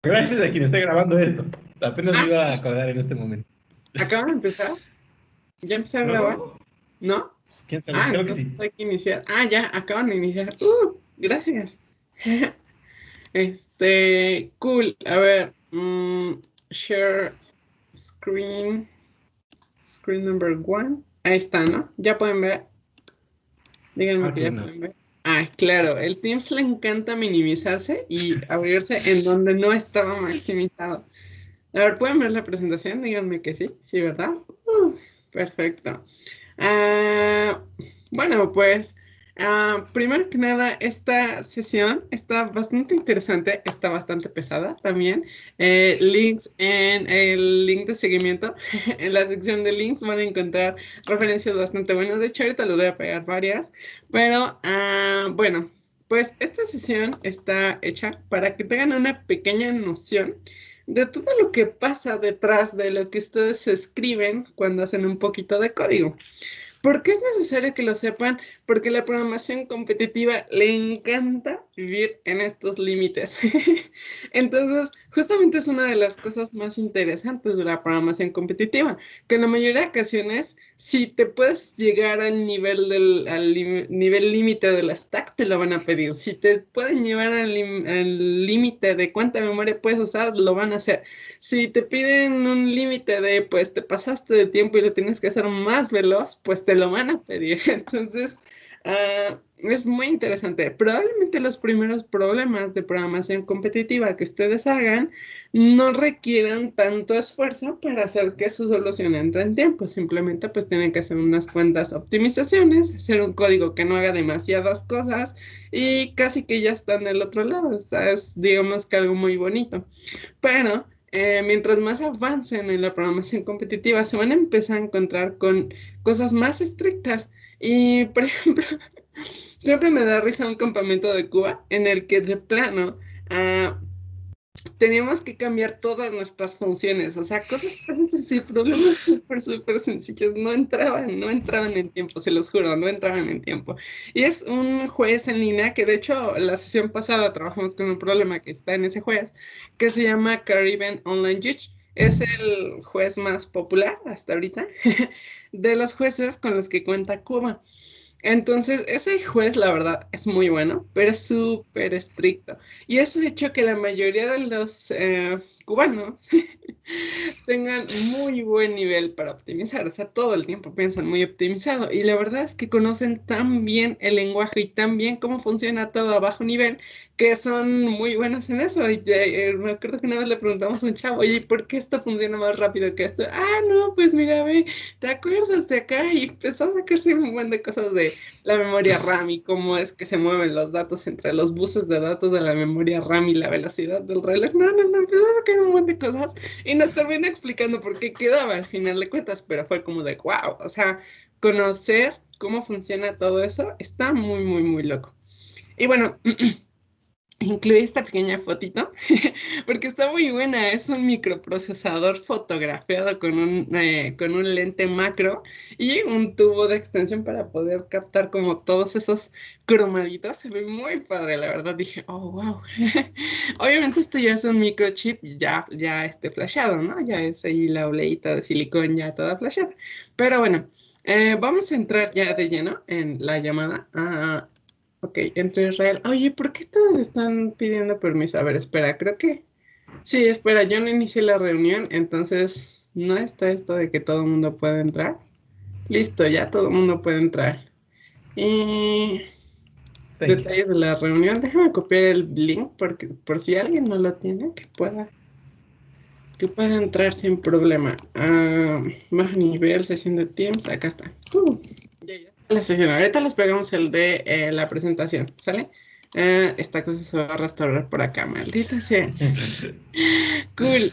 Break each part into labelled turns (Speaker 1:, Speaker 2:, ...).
Speaker 1: Gracias a quien esté grabando esto. Apenas me
Speaker 2: Ah,
Speaker 1: iba a
Speaker 2: sí.
Speaker 1: acordar en este momento.
Speaker 2: ¿Acaban de empezar? ¿Ya empecé a grabar?
Speaker 1: ¿No?
Speaker 2: ¿No?
Speaker 1: ¿Quién sabe?
Speaker 2: Ah,
Speaker 1: Creo que
Speaker 2: entonces
Speaker 1: sí.
Speaker 2: hay que iniciar. Ah, ya, acaban de iniciar. Gracias. Cool. A ver, share screen, screen number one. Ahí está, ¿no? Ya pueden ver. Díganme
Speaker 1: Ah,
Speaker 2: que
Speaker 1: qué
Speaker 2: ya
Speaker 1: bueno.
Speaker 2: pueden ver. Ah, claro, el Teams le encanta minimizarse y abrirse en donde no estaba maximizado. A ver, ¿pueden ver la presentación? Díganme que sí, sí, ¿verdad? Perfecto. Ah, bueno, pues, primero que nada, esta sesión está bastante interesante, está bastante pesada también. Links en el link de seguimiento, en la sección de links van a encontrar referencias bastante buenas. De hecho, ahorita les voy a pegar varias, pero bueno, pues esta sesión está hecha para que tengan una pequeña noción de todo lo que pasa detrás de lo que ustedes escriben cuando hacen un poquito de código. ¿Por qué es necesario que lo sepan? Porque la programación competitiva le encanta vivir en estos límites. Entonces, justamente es una de las cosas más interesantes de la programación competitiva, que en la mayoría de ocasiones, si te puedes llegar al nivel nivel límite del stack, te lo van a pedir. Si te pueden llevar al límite de cuánta memoria puedes usar, lo van a hacer. Si te piden un límite de, pues te pasaste de tiempo y lo tienes que hacer más veloz, pues te lo van a pedir. Entonces, es muy interesante. Probablemente los primeros problemas de programación competitiva que ustedes hagan no requieran tanto esfuerzo para hacer que su solución entre en tiempo. Simplemente pues tienen que hacer unas cuantas optimizaciones, hacer un código que no haga demasiadas cosas y casi que ya están del otro lado. O sea, es digamos que algo muy bonito. Pero mientras más avancen en la programación competitiva, se van a empezar a encontrar con cosas más estrictas. Y, por ejemplo, siempre me da risa un campamento de Cuba en el que de plano ah, teníamos que cambiar todas nuestras funciones, o sea, cosas tan sencillas, problemas súper, súper sencillos, no entraban en tiempo, se los juro, no entraban en tiempo. Y es un juez en línea que de hecho la sesión pasada trabajamos con un problema que está en ese juez, que se llama Caribbean Online Judge. Es el juez más popular hasta ahorita de los jueces con los que cuenta Cuba. Entonces, ese juez, la verdad, es muy bueno, pero es súper estricto. Y eso ha hecho que la mayoría de los cubanos tengan muy buen nivel para optimizar. O sea, todo el tiempo piensan muy optimizado. Y la verdad es que conocen tan bien el lenguaje y tan bien cómo funciona todo a bajo nivel que son muy buenos en eso. Y me acuerdo que una vez le preguntamos a un chavo, oye, ¿por qué esto funciona más rápido que esto? Ah, no, pues mira, ve, ¿te acuerdas de acá? Y empezó a sacarse un buen de cosas de la memoria RAM y cómo es que se mueven los datos entre los buses de datos de la memoria RAM y la velocidad del reloj. No, no, no, empezó a sacar un buen de cosas y nos terminó explicando por qué quedaba al final de cuentas, pero fue como de wow, o sea, conocer cómo funciona todo eso está muy, muy, muy loco. Y bueno, incluí esta pequeña fotito porque está muy buena. Es un microprocesador fotografiado con un lente macro y un tubo de extensión para poder captar como todos esos cromaditos. Se ve muy padre, la verdad. Dije, oh, wow. Obviamente esto ya es un microchip ya flashado, ¿no? Ya es ahí la oleita de silicón ya toda flashada. Pero bueno, vamos a entrar ya de lleno en la llamada. Ok, entre Israel. Oye, ¿por qué todos están pidiendo permiso? A ver, espera, creo que... Sí, espera, yo no inicié la reunión, entonces no está esto de que todo el mundo puede entrar. Listo, ya todo el mundo puede entrar. Y
Speaker 1: Thank you.
Speaker 2: detalles de la reunión, déjame copiar el link porque por si alguien no lo tiene, que pueda entrar sin problema. Más nivel, sesión de Teams, acá está. Ya está la sesión. Ahorita les pegamos el de la presentación, ¿sale? Esta cosa se va a restaurar por acá, maldita sea. Cool.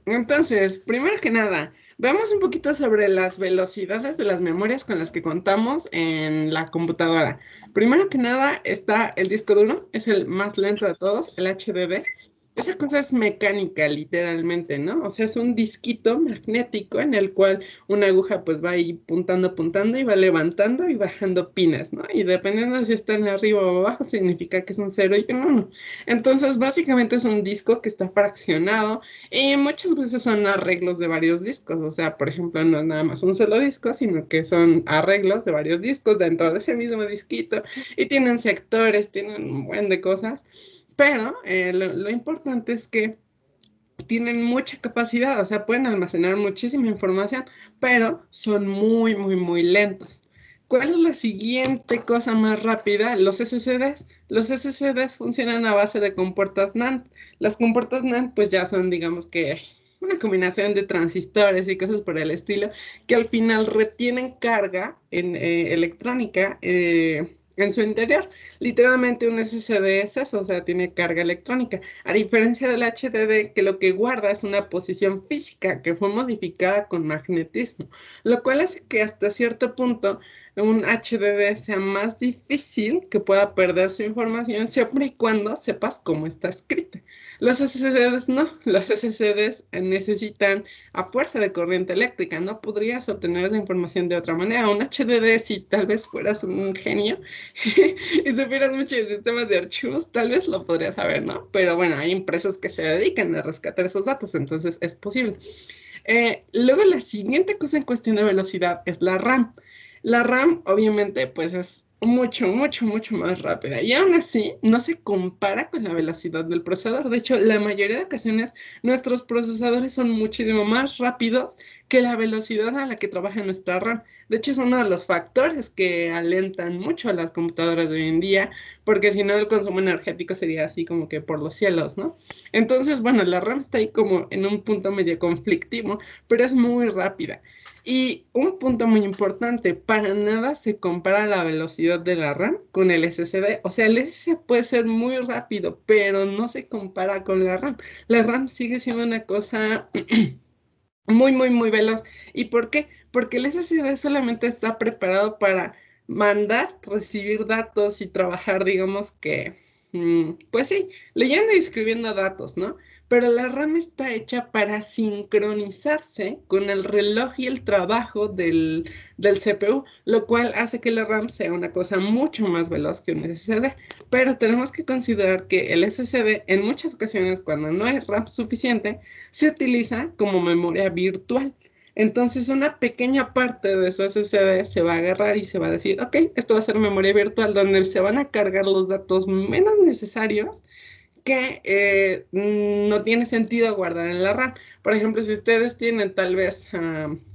Speaker 2: Entonces, primero que nada, veamos un poquito sobre las velocidades de las memorias con las que contamos en la computadora. Primero que nada está el disco duro, es el más lento de todos, el HDD. Esa cosa es mecánica, literalmente, ¿no? O sea, es un disquito magnético en el cual una aguja pues va ahí puntando y va levantando y bajando pines, ¿no? Y dependiendo de si están arriba o abajo, significa que es un 0 y un 1. Entonces, básicamente es un disco que está fraccionado y muchas veces son arreglos de varios discos. O sea, por ejemplo, no es nada más un solo disco, sino que son arreglos de varios discos dentro de ese mismo disquito y tienen sectores, tienen un buen de cosas. Pero lo importante es que tienen mucha capacidad, o sea, pueden almacenar muchísima información, pero son muy lentos. ¿Cuál es la siguiente cosa más rápida? Los SSDs. Los SSDs funcionan a base de compuertas NAND. Las compuertas NAND pues ya son, digamos que, una combinación de transistores y cosas por el estilo, que al final retienen carga electrónica en su interior. Literalmente un SSD es eso, o sea, tiene carga electrónica. A diferencia del HDD, que lo que guarda es una posición física que fue modificada con magnetismo, lo cual hace que hasta cierto punto un HDD sea más difícil que pueda perder su información siempre y cuando sepas cómo está escrita. Los SSDs no, los SSDs necesitan a fuerza de corriente eléctrica, no podrías obtener esa información de otra manera. Un HDD, si tal vez fueras un genio y supieras mucho de sistemas de archivos, tal vez lo podrías saber, ¿no? Pero bueno, hay empresas que se dedican a rescatar esos datos, entonces es posible. Luego la siguiente cosa en cuestión de velocidad es la RAM. La RAM obviamente pues es mucho más rápida y aún así no se compara con la velocidad del procesador. De hecho, la mayoría de ocasiones nuestros procesadores son muchísimo más rápidos que la velocidad a la que trabaja nuestra RAM. De hecho, es uno de los factores que alentan mucho a las computadoras de hoy en día, porque si no el consumo energético sería así como que por los cielos, ¿no? Entonces, bueno, la RAM está ahí como en un punto medio conflictivo, pero es muy rápida. Y un punto muy importante, para nada se compara la velocidad de la RAM con el SSD. O sea, el SSD puede ser muy rápido, pero no se compara con la RAM. La RAM sigue siendo una cosa muy veloz. ¿Y por qué? Porque el SSD solamente está preparado para mandar, recibir datos y trabajar, digamos que, pues sí, leyendo y escribiendo datos, ¿no? Pero la RAM está hecha para sincronizarse con el reloj y el trabajo del CPU, lo cual hace que la RAM sea una cosa mucho más veloz que un SSD. Pero tenemos que considerar que el SSD en muchas ocasiones, cuando no hay RAM suficiente, se utiliza como memoria virtual. Entonces, una pequeña parte de su SSD se va a agarrar y se va a decir, ok, esto va a ser memoria virtual donde se van a cargar los datos menos necesarios que no tiene sentido guardar en la RAM. Por ejemplo, si ustedes tienen tal vez,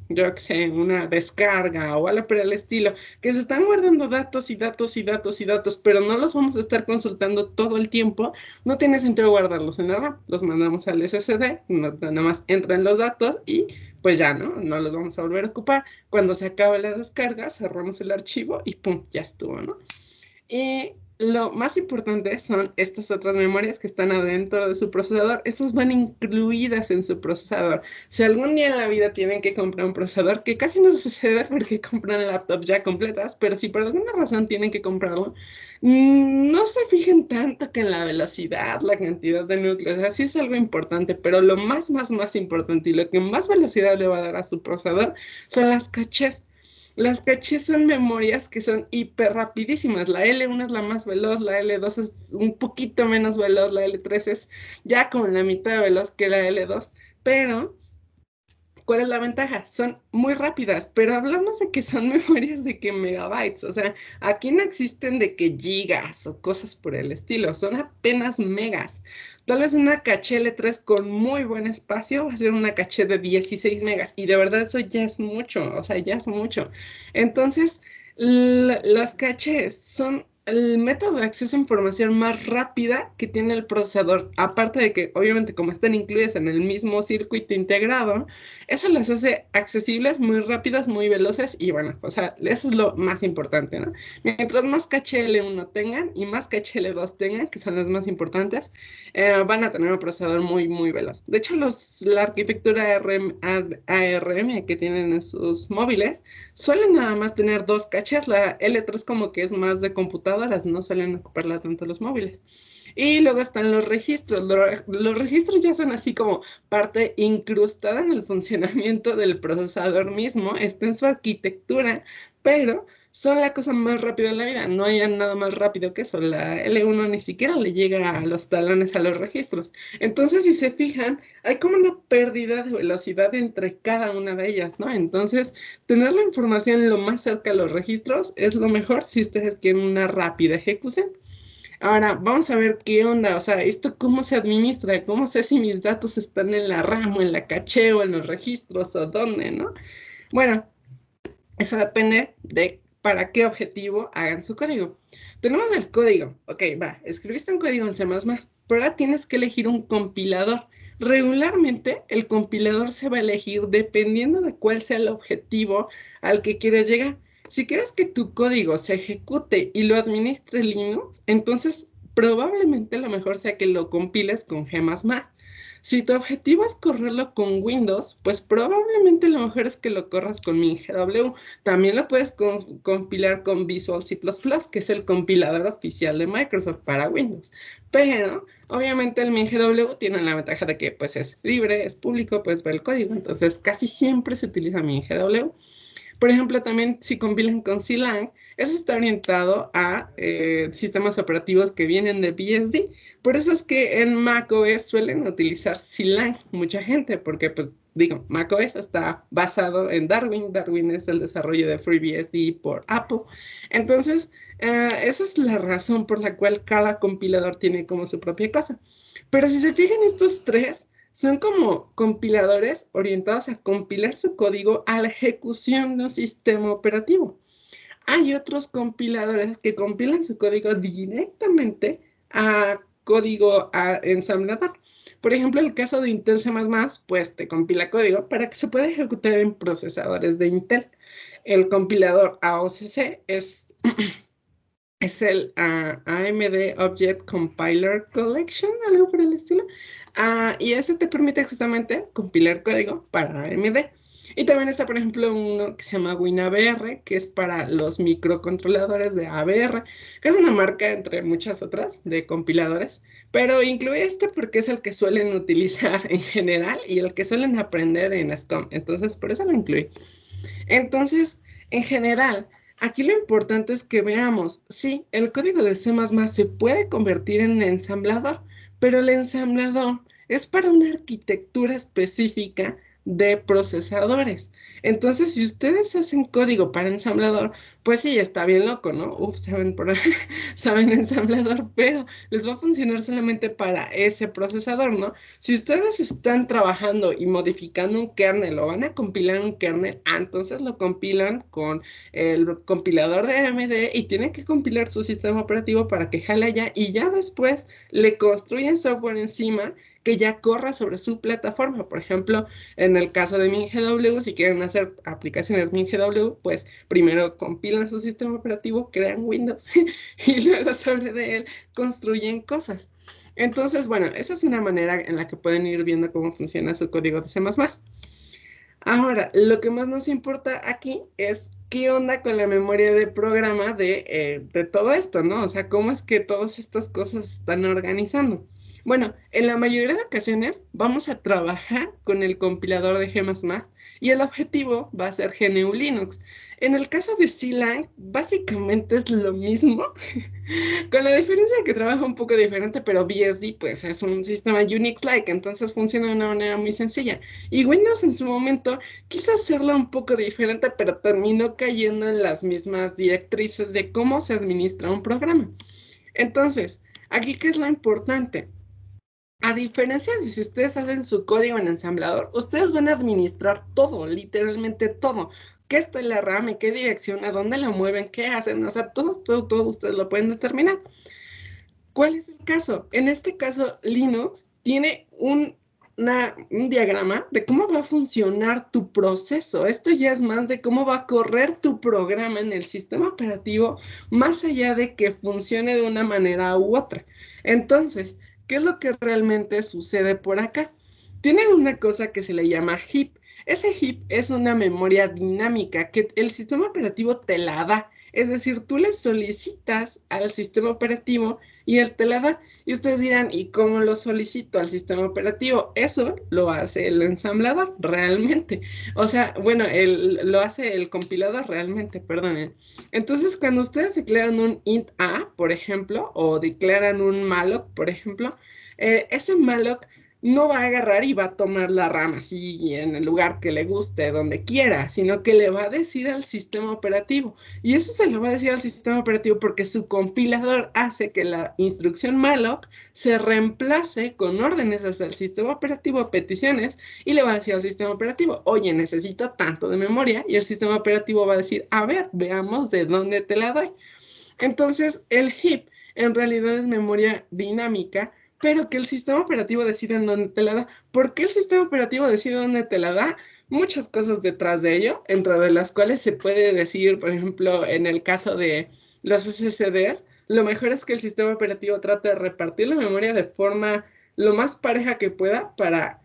Speaker 2: yo qué sé, una descarga o algo por el estilo, que se están guardando datos y datos, pero no los vamos a estar consultando todo el tiempo, no tiene sentido guardarlos en la RAM. Los mandamos al SSD, nada más entran los datos y pues ya, ¿no? No los vamos a volver a ocupar. Cuando se acabe la descarga, cerramos el archivo y pum, ya estuvo, ¿no? Y lo más importante son estas otras memorias que están adentro de su procesador. Esas van incluidas en su procesador. Si algún día en la vida tienen que comprar un procesador, que casi no sucede porque compran laptops ya completas, pero si por alguna razón tienen que comprarlo, no se fijen tanto que en la velocidad, la cantidad de núcleos, así es algo importante, pero lo más importante y lo que más velocidad le va a dar a su procesador son las cachés. Las cachés son memorias que son hiper rapidísimas. La L1 es la más veloz, la L2 es un poquito menos veloz, la L3 es ya como la mitad de veloz que la L2. Pero ¿cuál es la ventaja? Son muy rápidas, pero hablamos de que son memorias de que megabytes, o sea, aquí no existen de que gigas o cosas por el estilo, son apenas megas. Tal vez una caché L3 con muy buen espacio va a ser una caché de 16 megas y de verdad eso ya es mucho, o sea, ya es mucho. Entonces, las cachés son el método de acceso a información más rápida que tiene el procesador, aparte de que obviamente como están incluidas en el mismo circuito integrado, eso las hace accesibles, muy rápidas, muy veloces y bueno, o sea, eso es lo más importante, ¿no? Mientras más caché L1 tengan y más caché L2 tengan, que son las más importantes, van a tener un procesador muy veloz. De hecho, la arquitectura ARM que tienen en sus móviles suelen nada más tener dos cachés. La L3 como que es más de computadora computadoras, no suelen ocuparla tanto los móviles. Y luego están los registros. Los registros ya son así como parte incrustada en el funcionamiento del procesador mismo, está en su arquitectura, pero son la cosa más rápida de la vida. No hay nada más rápido que eso. La L1 ni siquiera le llega a los talones a los registros. Entonces, si se fijan, hay como una pérdida de velocidad entre cada una de ellas, ¿no? Entonces, tener la información lo más cerca de los registros es lo mejor si ustedes quieren una rápida ejecución. Ahora, vamos a ver qué onda, o sea, esto cómo se administra, cómo sé si mis datos están en la RAM, o en la caché, o en los registros, o dónde, ¿no? Bueno, eso depende de para qué objetivo hagan su código. Tenemos el código, ok, va, escribiste un código en C++, pero ahora tienes que elegir un compilador. Regularmente, el compilador se va a elegir dependiendo de cuál sea el objetivo al que quieres llegar. Si quieres que tu código se ejecute y lo administre Linux, entonces probablemente lo mejor sea que lo compiles con G++. Si tu objetivo es correrlo con Windows, pues probablemente lo mejor es que lo corras con MinGW. También lo puedes compilar con Visual C++, que es el compilador oficial de Microsoft para Windows. Pero obviamente el MinGW tiene la ventaja de que pues es libre, es público, puedes ver el código. Entonces casi siempre se utiliza MinGW. Por ejemplo, también si compilan con CLang, eso está orientado a sistemas operativos que vienen de BSD. Por eso es que en macOS suelen utilizar CLang mucha gente, porque pues digo, macOS está basado en Darwin. Darwin es el desarrollo de FreeBSD por Apple. Entonces, esa es la razón por la cual cada compilador tiene como su propia cosa. Pero si se fijan estos tres, son como compiladores orientados a compilar su código a la ejecución de un sistema operativo. Hay otros compiladores que compilan su código directamente a código ensamblador. Por ejemplo, el caso de Intel C++, pues te compila código para que se pueda ejecutar en procesadores de Intel. El compilador AOCC es el AMD Object Compiler Collection, algo por el estilo. Y ese te permite justamente compilar código para AMD. Y también está, por ejemplo, uno que se llama WinABR, que es para los microcontroladores de ABR, que es una marca entre muchas otras de compiladores, pero incluye este porque es el que suelen utilizar en general y el que suelen aprender en SCOM. Entonces, por eso lo incluí. Entonces, en general, aquí lo importante es que veamos, sí, el código de C++ se puede convertir en ensamblador, pero el ensamblador es para una arquitectura específica de procesadores. Entonces, si ustedes hacen código para ensamblador, pues sí, está bien loco, ¿no? Uf, saben ensamblador, pero les va a funcionar solamente para ese procesador, ¿no? Si ustedes están trabajando y modificando un kernel o van a compilar un kernel, entonces lo compilan con el compilador de AMD y tienen que compilar su sistema operativo para que jale allá y ya después le construyen software encima que ya corra sobre su plataforma. Por ejemplo, en el caso de MinGW, si quieren hacer aplicaciones MinGW, pues primero compilan su sistema operativo, crean Windows y luego sobre de él construyen cosas. Entonces, bueno, esa es una manera en la que pueden ir viendo cómo funciona su código de C++. Ahora, lo que más nos importa aquí es qué onda con la memoria de programa de todo esto, ¿no? O sea, cómo es que todas estas cosas se están organizando. Bueno, en la mayoría de ocasiones vamos a trabajar con el compilador de G++ y el objetivo va a ser GNU Linux. En el caso de CLang, básicamente es lo mismo, con la diferencia de que trabaja un poco diferente, pero BSD pues es un sistema Unix-like, entonces funciona de una manera muy sencilla. Y Windows en su momento quiso hacerlo un poco diferente, pero terminó cayendo en las mismas directrices de cómo se administra un programa. Entonces, aquí, ¿qué es lo importante? A diferencia de si ustedes hacen su código en ensamblador, ustedes van a administrar todo, literalmente todo. ¿Qué está en la RAM? ¿En qué dirección? ¿A dónde la mueven? ¿Qué hacen? O sea, todo ustedes lo pueden determinar. ¿Cuál es el caso? En este caso, Linux tiene un diagrama de cómo va a funcionar tu proceso. Esto ya es más de cómo va a correr tu programa en el sistema operativo, más allá de que funcione de una manera u otra. Entonces, ¿qué es lo que realmente sucede por acá? Tienen una cosa que se le llama heap. Ese heap es una memoria dinámica que el sistema operativo te la da. Es decir, tú le solicitas al sistema operativo y él te la da. Y ustedes dirán, ¿y cómo lo solicito al sistema operativo? Eso lo hace el ensamblador realmente. O sea, bueno, lo hace el compilador realmente, perdonen. Entonces, cuando ustedes declaran un int a, por ejemplo, o declaran un malloc, por ejemplo, ese malloc no va a agarrar y va a tomar la rama así en el lugar que le guste, donde quiera, sino que le va a decir al sistema operativo. Y eso se lo va a decir al sistema operativo porque su compilador hace que la instrucción malloc se reemplace con órdenes hacia el sistema operativo, peticiones, y le va a decir al sistema operativo, oye, necesito tanto de memoria, y el sistema operativo va a decir, a ver, veamos de dónde te la doy. Entonces, el heap en realidad es memoria dinámica, pero que el sistema operativo decide en dónde te la da. ¿Por qué el sistema operativo decide dónde te la da? Muchas cosas detrás de ello, entre de las cuales se puede decir, por ejemplo, en el caso de los SSDs, lo mejor es que el sistema operativo trate de repartir la memoria de forma lo más pareja que pueda para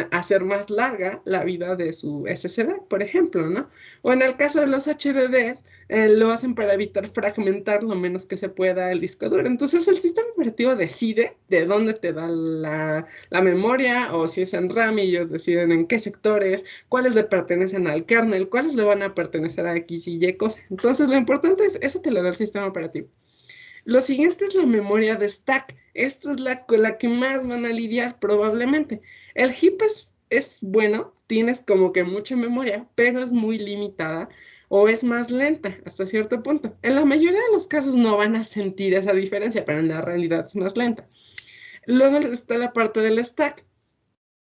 Speaker 2: hacer más larga la vida de su SSD, por ejemplo, ¿no? O en el caso de los HDDs, lo hacen para evitar fragmentar lo menos que se pueda el disco duro. Entonces el sistema operativo decide de dónde te da la memoria, o si es en RAM, y ellos deciden en qué sectores, cuáles le pertenecen al kernel, cuáles le van a pertenecer a X y Y cosas. Entonces lo importante es, eso te lo da el sistema operativo. Lo siguiente es la memoria de stack. Esta es con la que más van a lidiar probablemente. El heap es bueno, tienes como que mucha memoria, pero es muy limitada o es más lenta hasta cierto punto. En la mayoría de los casos no van a sentir esa diferencia, pero en la realidad es más lenta. Luego está la parte del stack.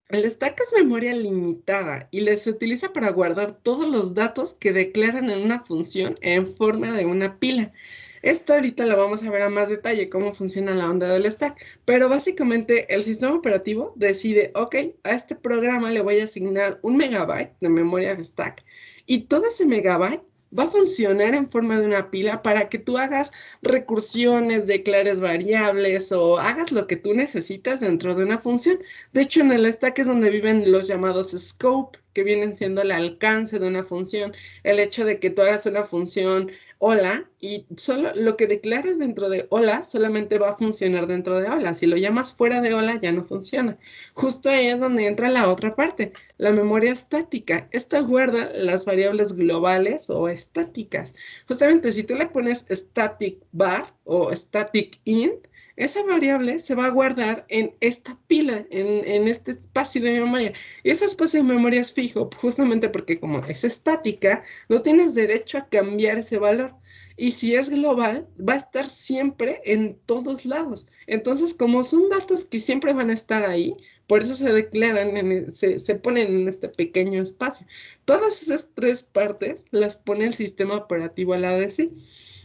Speaker 2: El stack es memoria limitada y se utiliza para guardar todos los datos que declaran en una función en forma de una pila. Esto ahorita lo vamos a ver a más detalle, cómo funciona la onda del stack, pero básicamente el sistema operativo decide, ok, a este programa le voy a asignar 1 MB de memoria de stack y todo ese megabyte va a funcionar en forma de una pila para que tú hagas recursiones, declares variables o hagas lo que tú necesitas dentro de una función. De hecho, en el stack es donde viven los llamados scope, que vienen siendo el alcance de una función, el hecho de que tú hagas una función hola y solo lo que declares dentro de hola solamente va a funcionar dentro de hola. Si lo llamas fuera de hola ya no funciona. Justo ahí es donde entra la otra parte, la memoria estática. Esta guarda las variables globales o estáticas. Justamente si tú le pones static var o static int, esa variable se va a guardar en esta pila, en este espacio de memoria. Y ese espacio de memoria es fijo, justamente porque como es estática, no tienes derecho a cambiar ese valor. Y si es global, va a estar siempre en todos lados. Entonces, como son datos que siempre van a estar ahí, por eso se declaran, se ponen en este pequeño espacio. Todas esas tres partes las pone el sistema operativo a la de sí.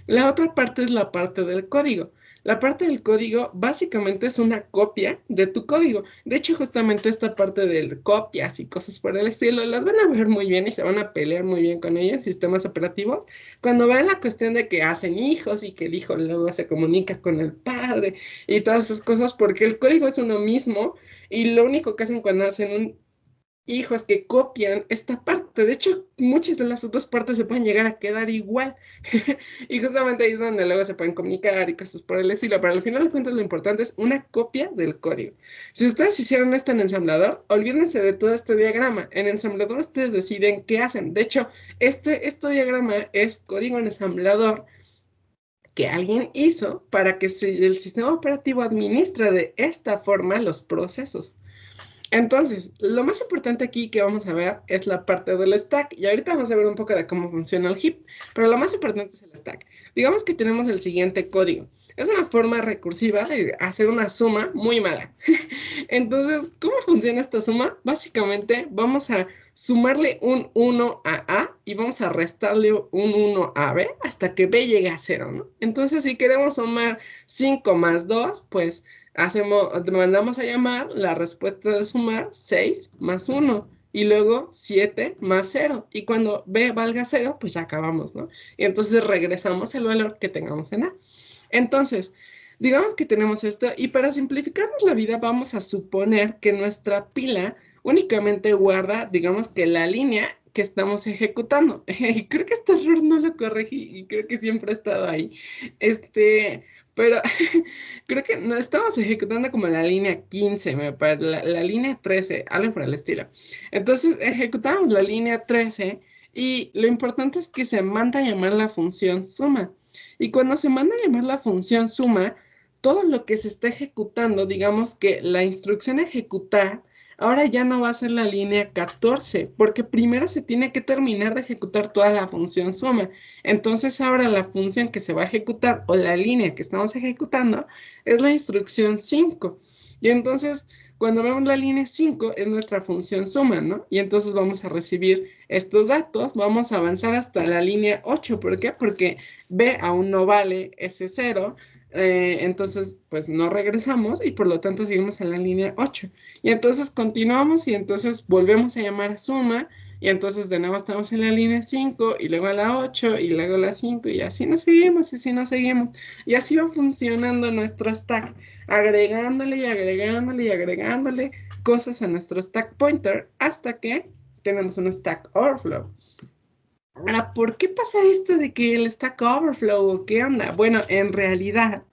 Speaker 2: La otra parte es la parte del código. La parte del código básicamente es una copia de tu código. De hecho, justamente esta parte de copias y cosas por el estilo, las van a ver muy bien y se van a pelear muy bien con ellas, sistemas operativos, cuando vean la cuestión de que hacen hijos y que el hijo luego se comunica con el padre y todas esas cosas, porque el código es uno mismo y lo único que hacen cuando hacen un hijos que copian esta parte. De hecho, muchas de las otras partes se pueden llegar a quedar igual. Y justamente ahí es donde luego se pueden comunicar y cosas por el estilo. Pero al final de cuentas lo importante es una copia del código. Si ustedes hicieron esto en ensamblador, olvídense de todo este diagrama. En ensamblador ustedes deciden qué hacen. De hecho, este diagrama es código en ensamblador que alguien hizo para que el sistema operativo administre de esta forma los procesos. Entonces, lo más importante aquí que vamos a ver es la parte del stack. Y ahorita vamos a ver un poco de cómo funciona el heap. Pero lo más importante es el stack. Digamos que tenemos el siguiente código. Es una forma recursiva de hacer una suma muy mala. Entonces, ¿cómo funciona esta suma? Básicamente vamos a sumarle un 1 a A y vamos a restarle un 1 a B hasta que B llegue a 0, ¿no? Entonces, si queremos sumar 5 más 2, pues mandamos a llamar la respuesta de sumar 6 más 1 y luego 7 más 0. Y cuando B valga 0, pues ya acabamos, ¿no? Y entonces regresamos el valor que tengamos en A. Entonces, digamos que tenemos esto y para simplificarnos la vida vamos a suponer que nuestra pila únicamente guarda, digamos que la línea que estamos ejecutando. Y creo que este error no lo corregí y creo que siempre ha estado ahí. Pero creo que no estamos ejecutando como la línea 15, la línea 13, algo por el estilo. Entonces ejecutamos la línea 13 y lo importante es que se manda a llamar la función suma. Y cuando se manda a llamar la función suma, todo lo que se está ejecutando, digamos que la instrucción ejecutar, ahora ya no va a ser la línea 14, porque primero se tiene que terminar de ejecutar toda la función suma. Entonces ahora la función que se va a ejecutar o la línea que estamos ejecutando es la instrucción 5. Y entonces cuando vemos la línea 5 es nuestra función suma, ¿no? Y entonces vamos a recibir estos datos, vamos a avanzar hasta la línea 8. ¿Por qué? Porque B aún no vale ese 0. Entonces, pues no regresamos y por lo tanto seguimos en la línea 8. Y entonces continuamos y entonces volvemos a llamar a suma y entonces de nuevo estamos en la línea 5 y luego a la 8 y luego a la 5 y así nos seguimos y así nos seguimos. Y así va funcionando nuestro stack, agregándole y agregándole y agregándole cosas a nuestro stack pointer hasta que tenemos un stack overflow. Ahora, ¿por qué pasa esto de que el stack overflow? ¿Qué onda? Bueno, en realidad,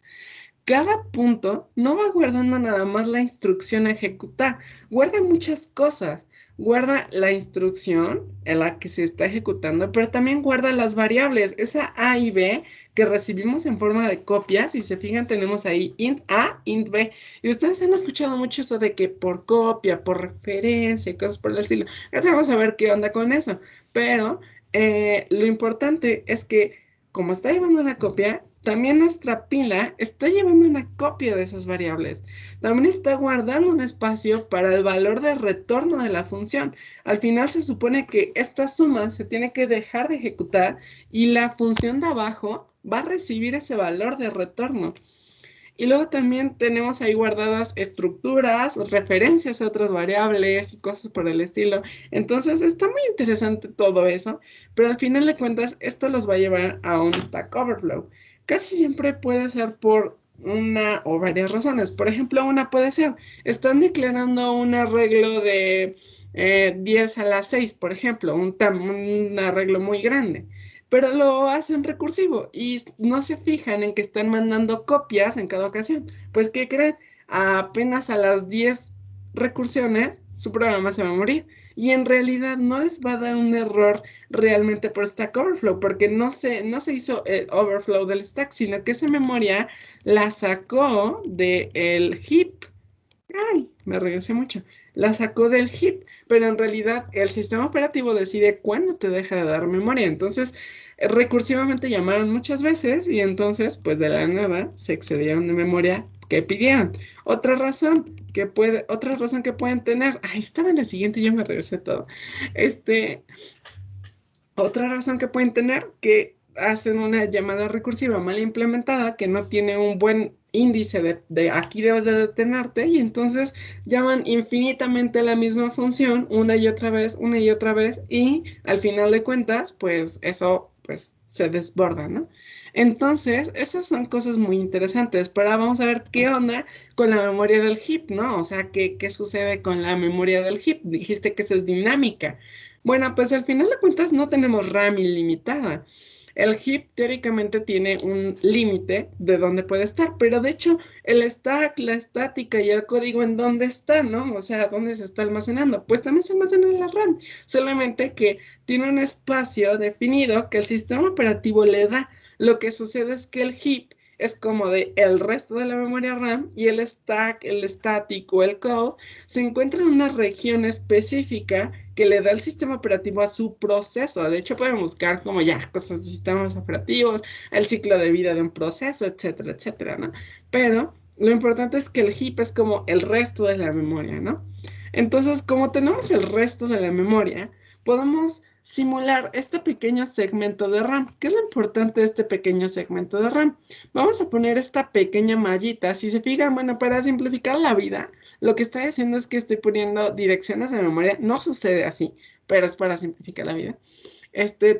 Speaker 2: cada punto no va guardando nada más la instrucción a ejecutar, guarda muchas cosas. Guarda la instrucción en la que se está ejecutando, pero también guarda las variables, esa A y B que recibimos en forma de copias. Si se fijan, tenemos ahí int A, int B. Y ustedes han escuchado mucho eso de que por copia, por referencia y cosas por el estilo. Ahora vamos a ver qué onda con eso. Pero lo importante es que como está llevando una copia, también nuestra pila está llevando una copia de esas variables. También está guardando un espacio para el valor de retorno de la función. Al final se supone que esta suma se tiene que dejar de ejecutar y la función de abajo va a recibir ese valor de retorno. Y luego también tenemos ahí guardadas estructuras, referencias a otras variables y cosas por el estilo. Entonces está muy interesante todo eso, pero al final de cuentas esto los va a llevar a un Stack Overflow. Casi siempre puede ser por una o varias razones. Por ejemplo, una puede ser, están declarando un arreglo de 10 a la 6, por ejemplo, un arreglo muy grande, pero lo hacen recursivo y no se fijan en que están mandando copias en cada ocasión. Pues, ¿qué creen? Apenas a las 10 recursiones, su programa se va a morir. Y en realidad no les va a dar un error realmente por Stack Overflow, porque no se hizo el overflow del stack, sino que esa memoria la sacó del heap. Ay, me regresé mucho. La sacó del heap, pero en realidad el sistema operativo decide cuándo te deja de dar memoria. Entonces, recursivamente llamaron muchas veces y entonces, pues de la nada, se excedieron de memoria que pidieron. Otra razón que pueden tener, ahí estaba en el siguiente, yo me regresé todo. Este, Otra razón que pueden tener, que hacen una llamada recursiva mal implementada, que no tiene un buen índice de aquí debes de detenerte, y entonces llaman infinitamente la misma función una y otra vez, y al final de cuentas, pues eso pues se desborda, ¿no? Entonces, esas son cosas muy interesantes, pero ahora vamos a ver qué onda con la memoria del heap, ¿no? O sea, ¿qué sucede con la memoria del heap? Dijiste que es dinámica. Bueno, pues al final de cuentas no tenemos RAM ilimitada. El heap teóricamente tiene un límite de dónde puede estar, pero de hecho el stack, la estática y el código en dónde está, ¿no? O sea, dónde se está almacenando. Pues también se almacena en la RAM, solamente que tiene un espacio definido que el sistema operativo le da. Lo que sucede es que el heap es como de el resto de la memoria RAM y el stack, el static o el code se encuentra en una región específica que le da el sistema operativo a su proceso. De hecho, pueden buscar como ya cosas de sistemas operativos, el ciclo de vida de un proceso, etcétera, etcétera, ¿no? Pero lo importante es que el heap es como el resto de la memoria, ¿no? Entonces, como tenemos el resto de la memoria, podemos simular este pequeño segmento de RAM. ¿Qué es lo importante de este pequeño segmento de RAM? Vamos a poner esta pequeña mallita. Si se fijan, bueno, para simplificar la vida, lo que estoy haciendo es que estoy poniendo direcciones de memoria. No sucede así, pero es para simplificar la vida.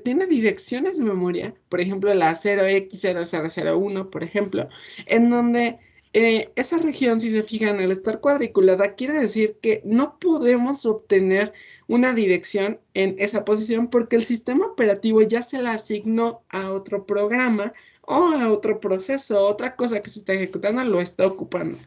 Speaker 2: Tiene direcciones de memoria, por ejemplo, la 0x0001, por ejemplo, en donde Esa región, si se fijan, al estar cuadriculada, quiere decir que no podemos obtener una dirección en esa posición porque el sistema operativo ya se la asignó a otro programa o a otro proceso, otra cosa que se está ejecutando, lo está ocupando.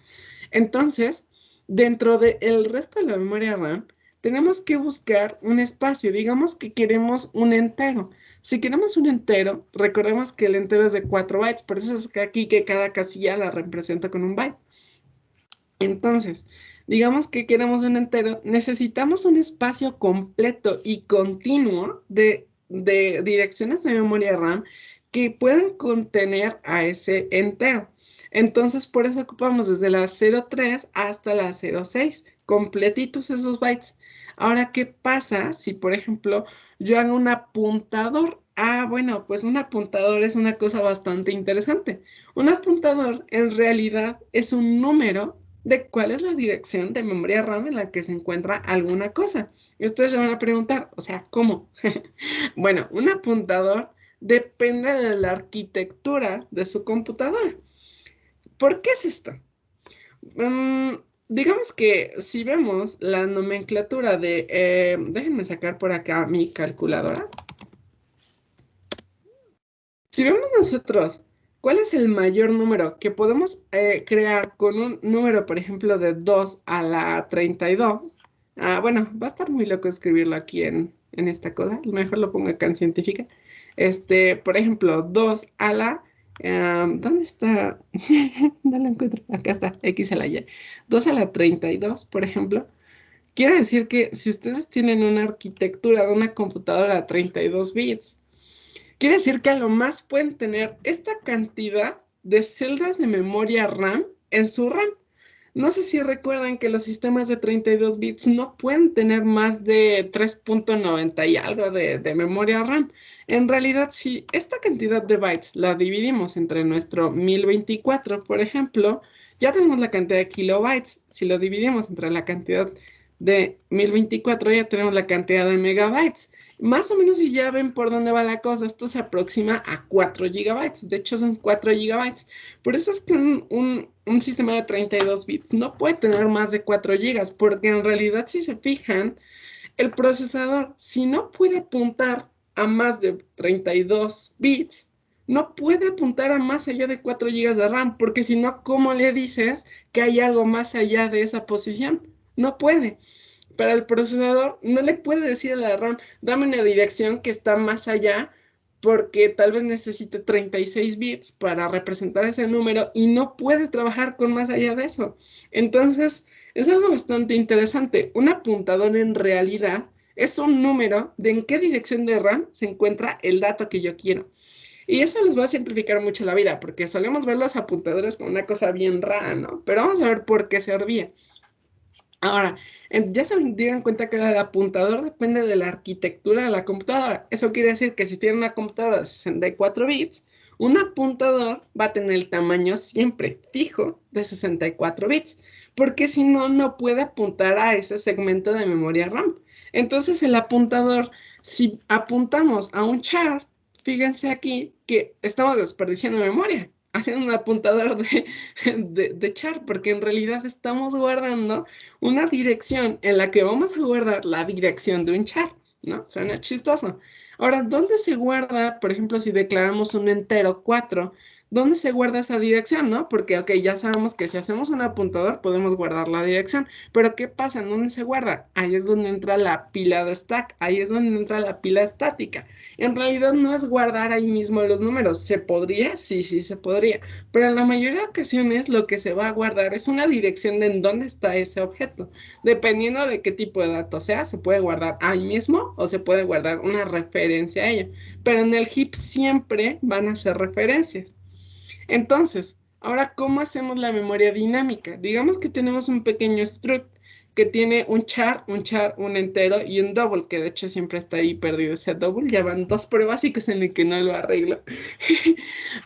Speaker 2: Entonces, dentro del resto de la memoria RAM, tenemos que buscar un espacio. Digamos que queremos un entero. Si queremos un entero, recordemos que el entero es de 4 bytes, por eso es que aquí que cada casilla la representa con un byte. Entonces, digamos que queremos un entero, necesitamos un espacio completo y continuo de direcciones de memoria RAM que puedan contener a ese entero. Entonces, por eso ocupamos desde la 03 hasta la 06, completitos esos bytes. Ahora, ¿qué pasa si, por ejemplo, yo hago un apuntador? Ah, bueno, pues un apuntador es una cosa bastante interesante. Un apuntador en realidad es un número de cuál es la dirección de memoria RAM en la que se encuentra alguna cosa. Y ustedes se van a preguntar, o sea, ¿cómo? Bueno, un apuntador depende de la arquitectura de su computadora. ¿Por qué es esto? Mm, digamos que si vemos la nomenclatura de, déjenme sacar por acá mi calculadora. Si vemos nosotros cuál es el mayor número que podemos crear con un número, por ejemplo, de 2 a la 32, bueno, va a estar muy loco escribirlo aquí en esta cosa, mejor lo pongo acá en científica. Por ejemplo, 2 a la, ¿dónde está? No lo encuentro, acá está, X a la Y. 2 a la 32, por ejemplo. Quiere decir que si ustedes tienen una arquitectura de una computadora a 32 bits, quiere decir que a lo más pueden tener esta cantidad de celdas de memoria RAM en su RAM. No sé si recuerdan que los sistemas de 32 bits no pueden tener más de 3.90 y algo de memoria RAM. En realidad, si esta cantidad de bytes la dividimos entre nuestro 1024, por ejemplo, ya tenemos la cantidad de kilobytes. Si lo dividimos entre la cantidad de 1024, ya tenemos la cantidad de megabytes. Más o menos si ya ven por dónde va la cosa, esto se aproxima a 4 gigabytes. De hecho, son 4 gigabytes. Por eso es que un sistema de 32 bits no puede tener más de 4 gigas, porque en realidad, si se fijan, el procesador, si no puede apuntar a más de 32 bits, no puede apuntar a más allá de 4 gigas de RAM, porque si no, ¿cómo le dices que hay algo más allá de esa posición? No puede. Para el procesador, no le puede decir a la RAM, dame una dirección que está más allá, porque tal vez necesite 36 bits para representar ese número y no puede trabajar con más allá de eso. Entonces, es algo bastante interesante. Un apuntador en realidad es un número de en qué dirección de RAM se encuentra el dato que yo quiero. Y eso les va a simplificar mucho la vida, porque solemos ver los apuntadores como una cosa bien rara, ¿no? Pero vamos a ver por qué servía. Ahora, ya se dieron cuenta que el apuntador depende de la arquitectura de la computadora. Eso quiere decir que si tiene una computadora de 64 bits, un apuntador va a tener el tamaño siempre fijo de 64 bits, porque si no, no puede apuntar a ese segmento de memoria RAM. Entonces, el apuntador, si apuntamos a un char, fíjense aquí que estamos desperdiciando memoria, haciendo un apuntador de char, porque en realidad estamos guardando una dirección en la que vamos a guardar la dirección de un char, ¿no? Suena chistoso. Ahora, ¿dónde se guarda, por ejemplo, si declaramos un entero 4, dónde se guarda esa dirección, no? Porque, ok, ya sabemos que si hacemos un apuntador podemos guardar la dirección, pero ¿qué pasa? ¿En dónde se guarda? Ahí es donde entra la pila de stack, ahí es donde entra la pila estática. En realidad no es guardar ahí mismo los números. ¿Se podría? Sí, sí se podría. Pero en la mayoría de ocasiones lo que se va a guardar es una dirección de en dónde está ese objeto. Dependiendo de qué tipo de datos sea, se puede guardar ahí mismo o se puede guardar una referencia a ello. Pero en el heap siempre van a ser referencias. Entonces, ahora, ¿cómo hacemos la memoria dinámica? Digamos que tenemos un pequeño struct que tiene un entero y un double, que de hecho siempre está ahí perdido ese double. Ya van 2 pruebas en el que no lo arreglo.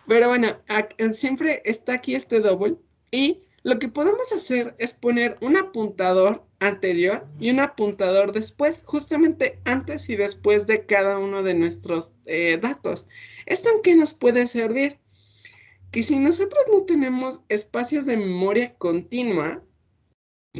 Speaker 2: Pero bueno, siempre está aquí este double y lo que podemos hacer es poner un apuntador anterior y un apuntador después, justamente antes y después de cada uno de nuestros datos. ¿Esto en qué nos puede servir? que si nosotros no tenemos espacios de memoria continua,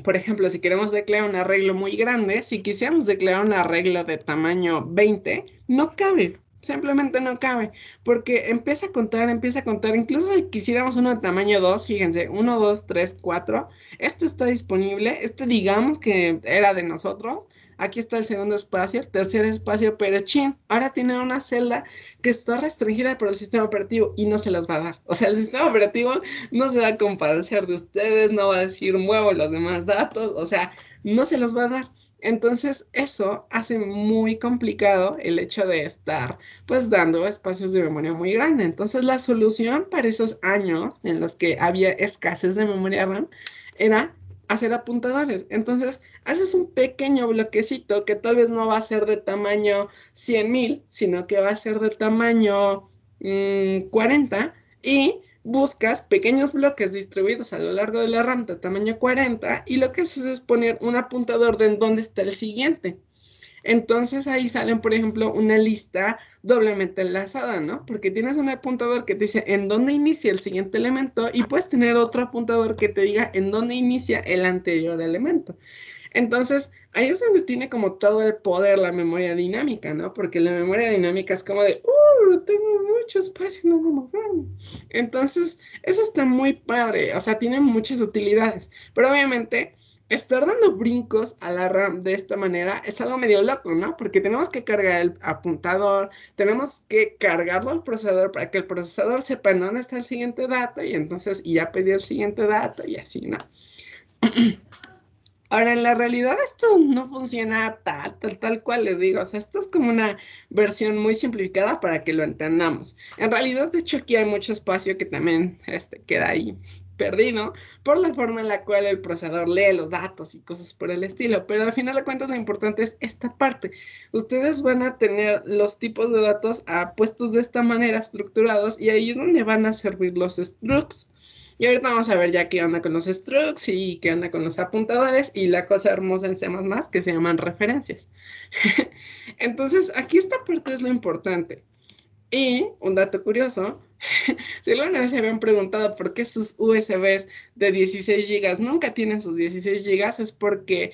Speaker 2: por ejemplo, si queremos declarar un arreglo muy grande, si quisiéramos declarar un arreglo de tamaño 20, no cabe, simplemente no cabe, porque empieza a contar, incluso si quisiéramos uno de tamaño 2, fíjense, 1, 2, 3, 4, este está disponible, este digamos que era de nosotros, aquí está el segundo espacio, el tercer espacio, pero chin, ahora tiene una celda que está restringida por el sistema operativo y no se las va a dar. O sea, el sistema operativo no se va a compadecer de ustedes, no va a decir muevo los demás datos, o sea, no se los va a dar. Entonces, eso hace muy complicado el hecho de estar, pues, dando espacios de memoria muy grande. Entonces, la solución para esos años en los que había escasez de memoria RAM era hacer apuntadores. Entonces, haces un pequeño bloquecito que tal vez no va a ser de tamaño 100,000, sino que va a ser de tamaño 40 y buscas pequeños bloques distribuidos a lo largo de la RAM de tamaño 40 y lo que haces es poner un apuntador de en dónde está el siguiente. Entonces ahí salen, por ejemplo, una lista doblemente enlazada, ¿no? Porque tienes un apuntador que te dice en dónde inicia el siguiente elemento y puedes tener otro apuntador que te diga en dónde inicia el anterior elemento. Entonces, ahí es donde tiene como todo el poder la memoria dinámica, ¿no? Porque la memoria dinámica es como de, tengo mucho espacio, no como RAM. Entonces, eso está muy padre, o sea, tiene muchas utilidades, pero obviamente estar dando brincos a la RAM de esta manera es algo medio loco, ¿no? Porque tenemos que cargar el apuntador, tenemos que cargarlo al procesador para que el procesador sepa en dónde está el siguiente dato y entonces y ya pedir el siguiente dato y así, ¿no? Ahora, en la realidad esto no funciona tal cual les digo. O sea, esto es como una versión muy simplificada para que lo entendamos. En realidad, de hecho, aquí hay mucho espacio que también queda ahí perdido por la forma en la cual el procesador lee los datos y cosas por el estilo. Pero al final de cuentas, lo importante es esta parte. Ustedes van a tener los tipos de datos puestos de esta manera, estructurados, y ahí es donde van a servir los structs. Y ahorita vamos a ver ya qué onda con los structs y qué onda con los apuntadores y la cosa hermosa en C++ que se llaman referencias. Entonces, aquí esta parte es lo importante. Y un dato curioso, si alguna vez se habían preguntado por qué sus USBs de 16 gigas nunca tienen sus 16 gigas, es porque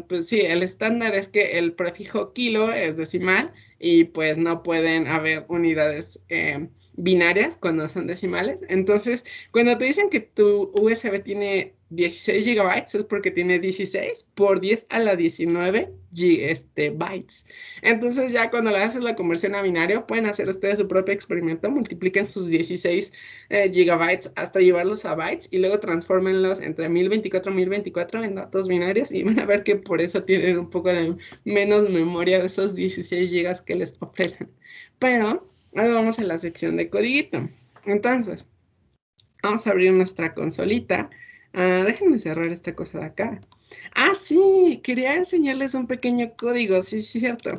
Speaker 2: pues sí, el estándar es que el prefijo kilo es decimal y pues no pueden haber unidades binarias cuando son decimales. Entonces, cuando te dicen que tu USB tiene 16 gigabytes es porque tiene 16 por 10 a la 19 bytes. Entonces ya cuando le haces la conversión a binario, pueden hacer ustedes su propio experimento, multipliquen sus 16 gigabytes hasta llevarlos a bytes y luego transfórmenlos entre 1024 y 1024 en datos binarios y van a ver que por eso tienen un poco de menos memoria de esos 16 gigas que les ofrecen. Pero ahora vamos a la sección de codiguito. Entonces, vamos a abrir nuestra consolita. Déjenme cerrar esta cosa de acá. Sí, quería enseñarles un pequeño código, sí, sí, cierto.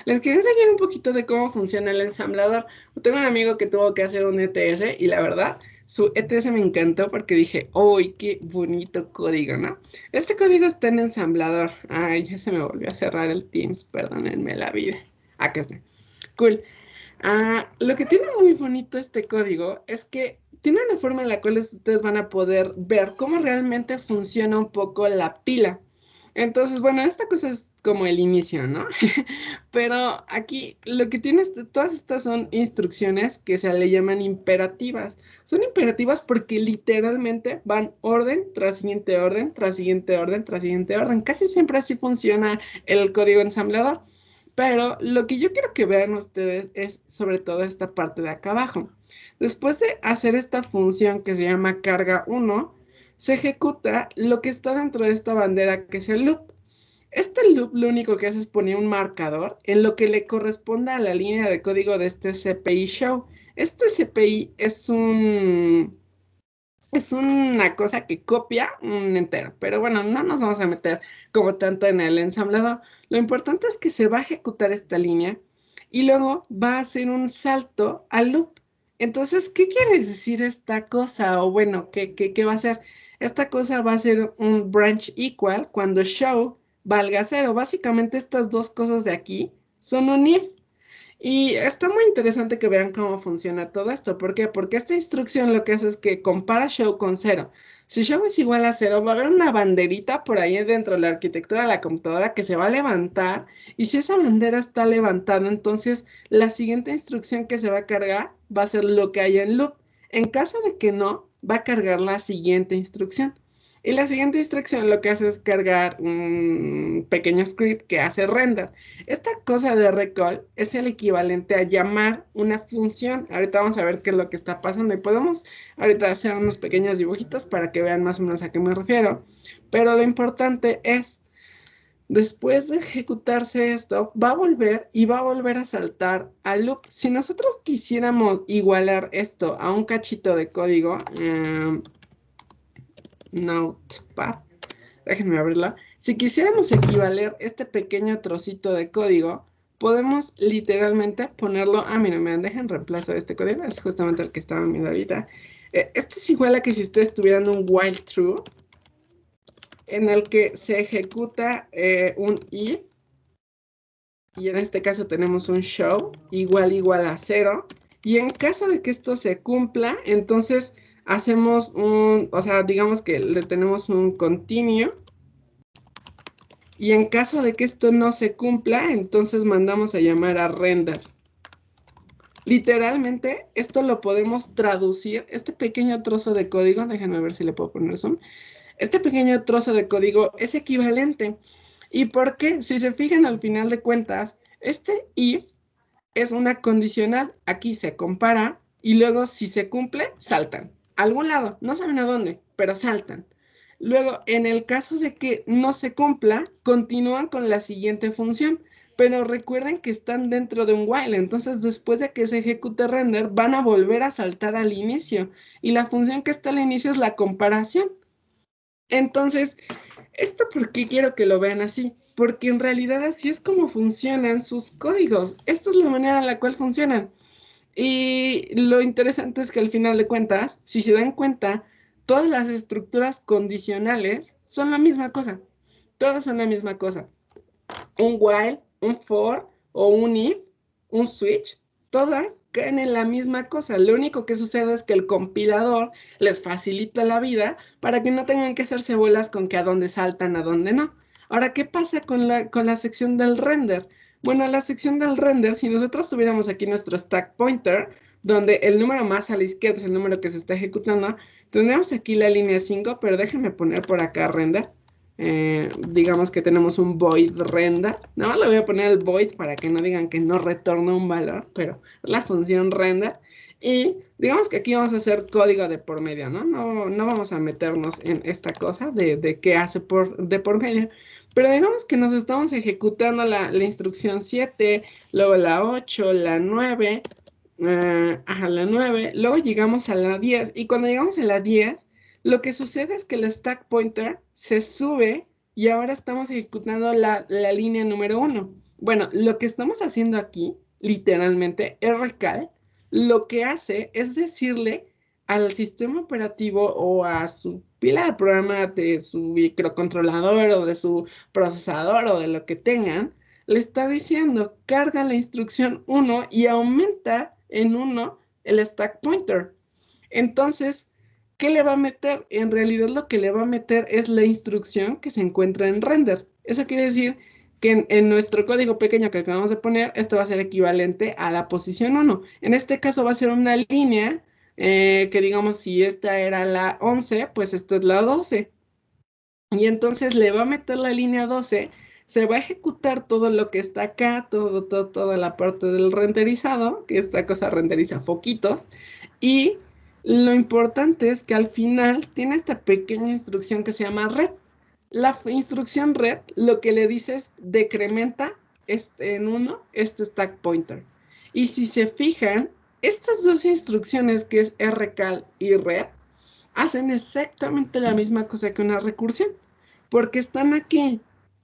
Speaker 2: Les quería enseñar un poquito de cómo funciona el ensamblador. Tengo un amigo que tuvo que hacer un ETS y la verdad, su ETS me encantó porque dije, ¡uy, qué bonito código!, ¿no? Este código está en ensamblador. Ay, ya se me volvió a cerrar el Teams, perdónenme la vida. Acá está. Cool. Lo que tiene muy bonito este código es que tiene una forma en la cual ustedes van a poder ver cómo realmente funciona un poco la pila. Entonces, bueno, esta cosa es como el inicio, ¿no? Pero aquí lo que tiene, todas estas son instrucciones que se le llaman imperativas. Son imperativas porque literalmente van orden tras siguiente orden, tras siguiente orden, tras siguiente orden. Casi siempre así funciona el código ensamblador. Pero lo que yo quiero que vean ustedes es sobre todo esta parte de acá abajo. Después de hacer esta función que se llama carga 1, se ejecuta lo que está dentro de esta bandera que es el loop. Este loop lo único que hace es poner un marcador en lo que le corresponda a la línea de código de este CPI show. Este CPI es una cosa que copia un entero, pero bueno, no nos vamos a meter como tanto en el ensamblador. Lo importante es que se va a ejecutar esta línea y luego va a hacer un salto al loop. Entonces, ¿qué quiere decir esta cosa? O bueno, ¿qué va a hacer? Esta cosa va a ser un branch equal cuando show valga 0. Básicamente estas dos cosas de aquí son un if. Y está muy interesante que vean cómo funciona todo esto. ¿Por qué? Porque esta instrucción lo que hace es que compara show con cero. Si show es igual a cero, va a haber una banderita por ahí dentro de la arquitectura de la computadora que se va a levantar. Y si esa bandera está levantada, entonces la siguiente instrucción que se va a cargar va a ser lo que hay en loop. En caso de que no, va a cargar la siguiente instrucción. Y la siguiente instrucción lo que hace es cargar un pequeño script que hace render. Esta cosa de recall es el equivalente a llamar una función. Ahorita vamos a ver qué es lo que está pasando y podemos ahorita hacer unos pequeños dibujitos para que vean más o menos a qué me refiero. Pero lo importante es, después de ejecutarse esto, va a volver y va a volver a saltar al loop. Si nosotros quisiéramos igualar esto a un cachito de código, Notepad, déjenme abrirla. Si quisiéramos equivaler este pequeño trocito de código, podemos literalmente ponerlo. Ah, miren, me dejen reemplazo este código. Es justamente el que estaba viendo ahorita. Esto es igual a que si ustedes tuvieran un while true en el que se ejecuta un if. Y en este caso tenemos un show igual a 0. Y en caso de que esto se cumpla, entonces hacemos o sea, digamos que le tenemos un continue. Y en caso de que esto no se cumpla, entonces mandamos a llamar a render. Literalmente, esto lo podemos traducir, este pequeño trozo de código, déjenme ver si le puedo poner zoom. Este pequeño trozo de código es equivalente. ¿Y por qué? Si se fijan al final de cuentas, este if es una condicional. Aquí se compara y luego si se cumple, saltan. A algún lado, no saben a dónde, pero saltan. Luego, en el caso de que no se cumpla, continúan con la siguiente función. Pero recuerden que están dentro de un while, entonces después de que se ejecute render, van a volver a saltar al inicio. Y la función que está al inicio es la comparación. Entonces, ¿esto por qué quiero que lo vean así? Porque en realidad así es como funcionan sus códigos. Esta es la manera en la cual funcionan. Y lo interesante es que al final de cuentas, si se dan cuenta, todas las estructuras condicionales son la misma cosa. Todas son la misma cosa. Un while, un for o un if, un switch, todas caen en la misma cosa. Lo único que sucede es que el compilador les facilita la vida para que no tengan que hacerse bolas con que a dónde saltan, a dónde no. Ahora, ¿qué pasa con la sección del render? Bueno, la sección del render, si nosotros tuviéramos aquí nuestro stack pointer, donde el número más a la izquierda es el número que se está ejecutando, tendríamos aquí la línea 5, pero déjenme poner por acá render. Digamos que tenemos un void render. Nada más le voy a poner el void para que no digan que no retorna un valor, pero es la función render. Y digamos que aquí vamos a hacer código de por medio, ¿no? No vamos a meternos en esta cosa de qué hace de por medio. Pero digamos que nos estamos ejecutando la instrucción 7, luego la 8, la 9, la 9, luego llegamos a la 10. Y cuando llegamos a la 10, lo que sucede es que el stack pointer se sube y ahora estamos ejecutando la línea número 1. Bueno, lo que estamos haciendo aquí, literalmente, RCAL, lo que hace es decirle al sistema operativo o a su pila de programa de su microcontrolador o de su procesador o de lo que tengan, le está diciendo, carga la instrucción 1 y aumenta en 1 el stack pointer. Entonces, ¿qué le va a meter? En realidad lo que le va a meter es la instrucción que se encuentra en render. Eso quiere decir que en nuestro código pequeño que acabamos de poner, esto va a ser equivalente a la posición 1. En este caso va a ser una línea que digamos si esta era la 11, pues esto es la 12. Y entonces le va a meter la línea 12, se va a ejecutar todo lo que está acá, toda la parte del renderizado, que esta cosa renderiza foquitos, y lo importante es que al final tiene esta pequeña instrucción que se llama red. La instrucción red lo que le dice es decrementa en 1 este stack pointer. Y si se fijan, estas dos instrucciones que es rcal y red, hacen exactamente la misma cosa que una recursión, porque están aquí,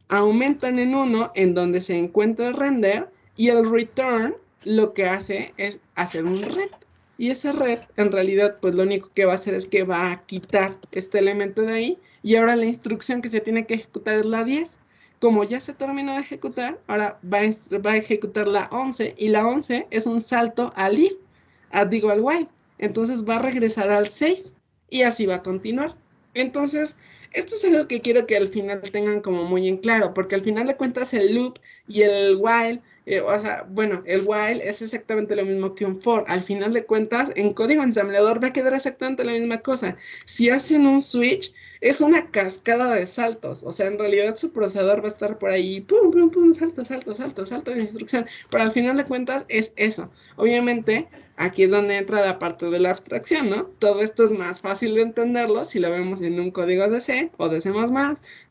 Speaker 2: aumentan en 1 en donde se encuentra el render y el return lo que hace es hacer un red. Y ese red en realidad pues lo único que va a hacer es que va a quitar este elemento de ahí y ahora la instrucción que se tiene que ejecutar es la 10. como ya se terminó de ejecutar, ahora va a ejecutar la 11 y la 11 es un salto al if, digo al while. Entonces va a regresar al 6 y así va a continuar. Entonces, esto es algo que quiero que al final tengan como muy en claro, porque al final de cuentas el loop y el while, o sea, bueno, el while es exactamente lo mismo que un for. Al final de cuentas, en código ensamblador va a quedar exactamente la misma cosa. Si hacen un switch, es una cascada de saltos. O sea, en realidad su procesador va a estar por ahí, pum, pum, pum, salto, salto, salto, salto de instrucción. Pero al final de cuentas es eso. Obviamente, aquí es donde entra la parte de la abstracción, ¿no? Todo esto es más fácil de entenderlo si lo vemos en un código de C o de C++,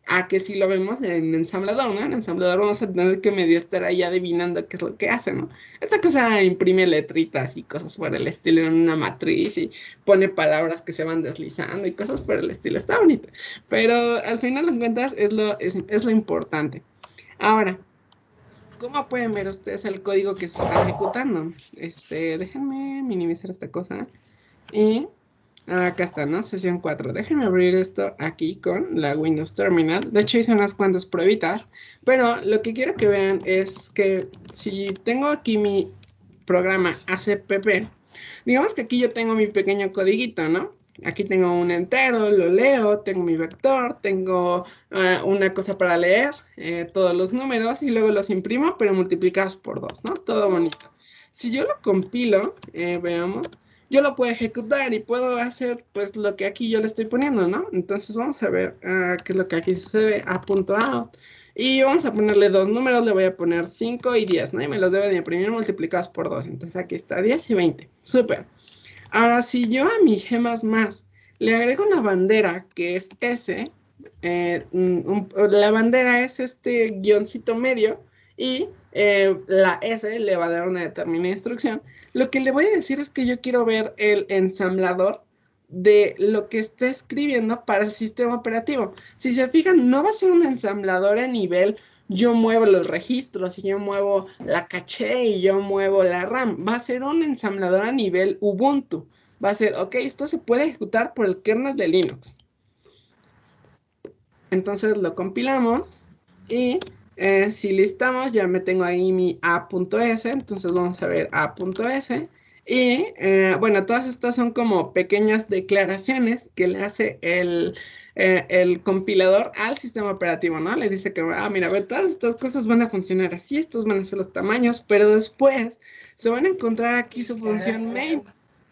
Speaker 2: a que si lo vemos en ensamblador, ¿no? En ensamblador vamos a tener que medio estar ahí adivinando qué es lo que hace, ¿no? Esta cosa imprime letritas y cosas por el estilo en una matriz y pone palabras que se van deslizando y cosas por el estilo. Está bonito. Pero al final de cuentas es lo importante. Ahora, ¿cómo pueden ver ustedes el código que se está ejecutando? Déjenme minimizar esta cosa. Y acá está, ¿no? Sesión 4. Déjenme abrir esto aquí con la Windows Terminal. De hecho, hice unas cuantas pruebitas. Pero lo que quiero que vean es que si tengo aquí mi programa ACPP, digamos que aquí yo tengo mi pequeño codiguito, ¿no? Aquí tengo un entero, lo leo, tengo mi vector, tengo una cosa para leer todos los números y luego los imprimo, pero multiplicados por 2, ¿no? Todo bonito. Si yo lo compilo, veamos, yo lo puedo ejecutar y puedo hacer pues lo que aquí yo le estoy poniendo, ¿no? Entonces vamos a ver qué es lo que aquí sucede, a.out. Y vamos a ponerle dos números, le voy a poner 5 y 10, ¿no? Y me los debe de imprimir multiplicados por 2. Entonces aquí está 10 y 20. Súper. Ahora, si yo a mi G++ le agrego una bandera que es S, la bandera es este guioncito medio y la S le va a dar una determinada instrucción. Lo que le voy a decir es que yo quiero ver el ensamblador de lo que está escribiendo para el sistema operativo. Si se fijan, no va a ser un ensamblador a nivel yo muevo los registros y yo muevo la caché y yo muevo la RAM. Va a ser un ensamblador a nivel Ubuntu. Va a ser, ok, esto se puede ejecutar por el kernel de Linux. Entonces lo compilamos y si listamos, ya me tengo ahí mi a.s, entonces vamos a ver a.s. Y bueno, todas estas son como pequeñas declaraciones que le hace el compilador al sistema operativo, ¿no? Le dice que, mira, ve, todas estas cosas van a funcionar así, estos van a ser los tamaños, pero después se van a encontrar aquí su función main.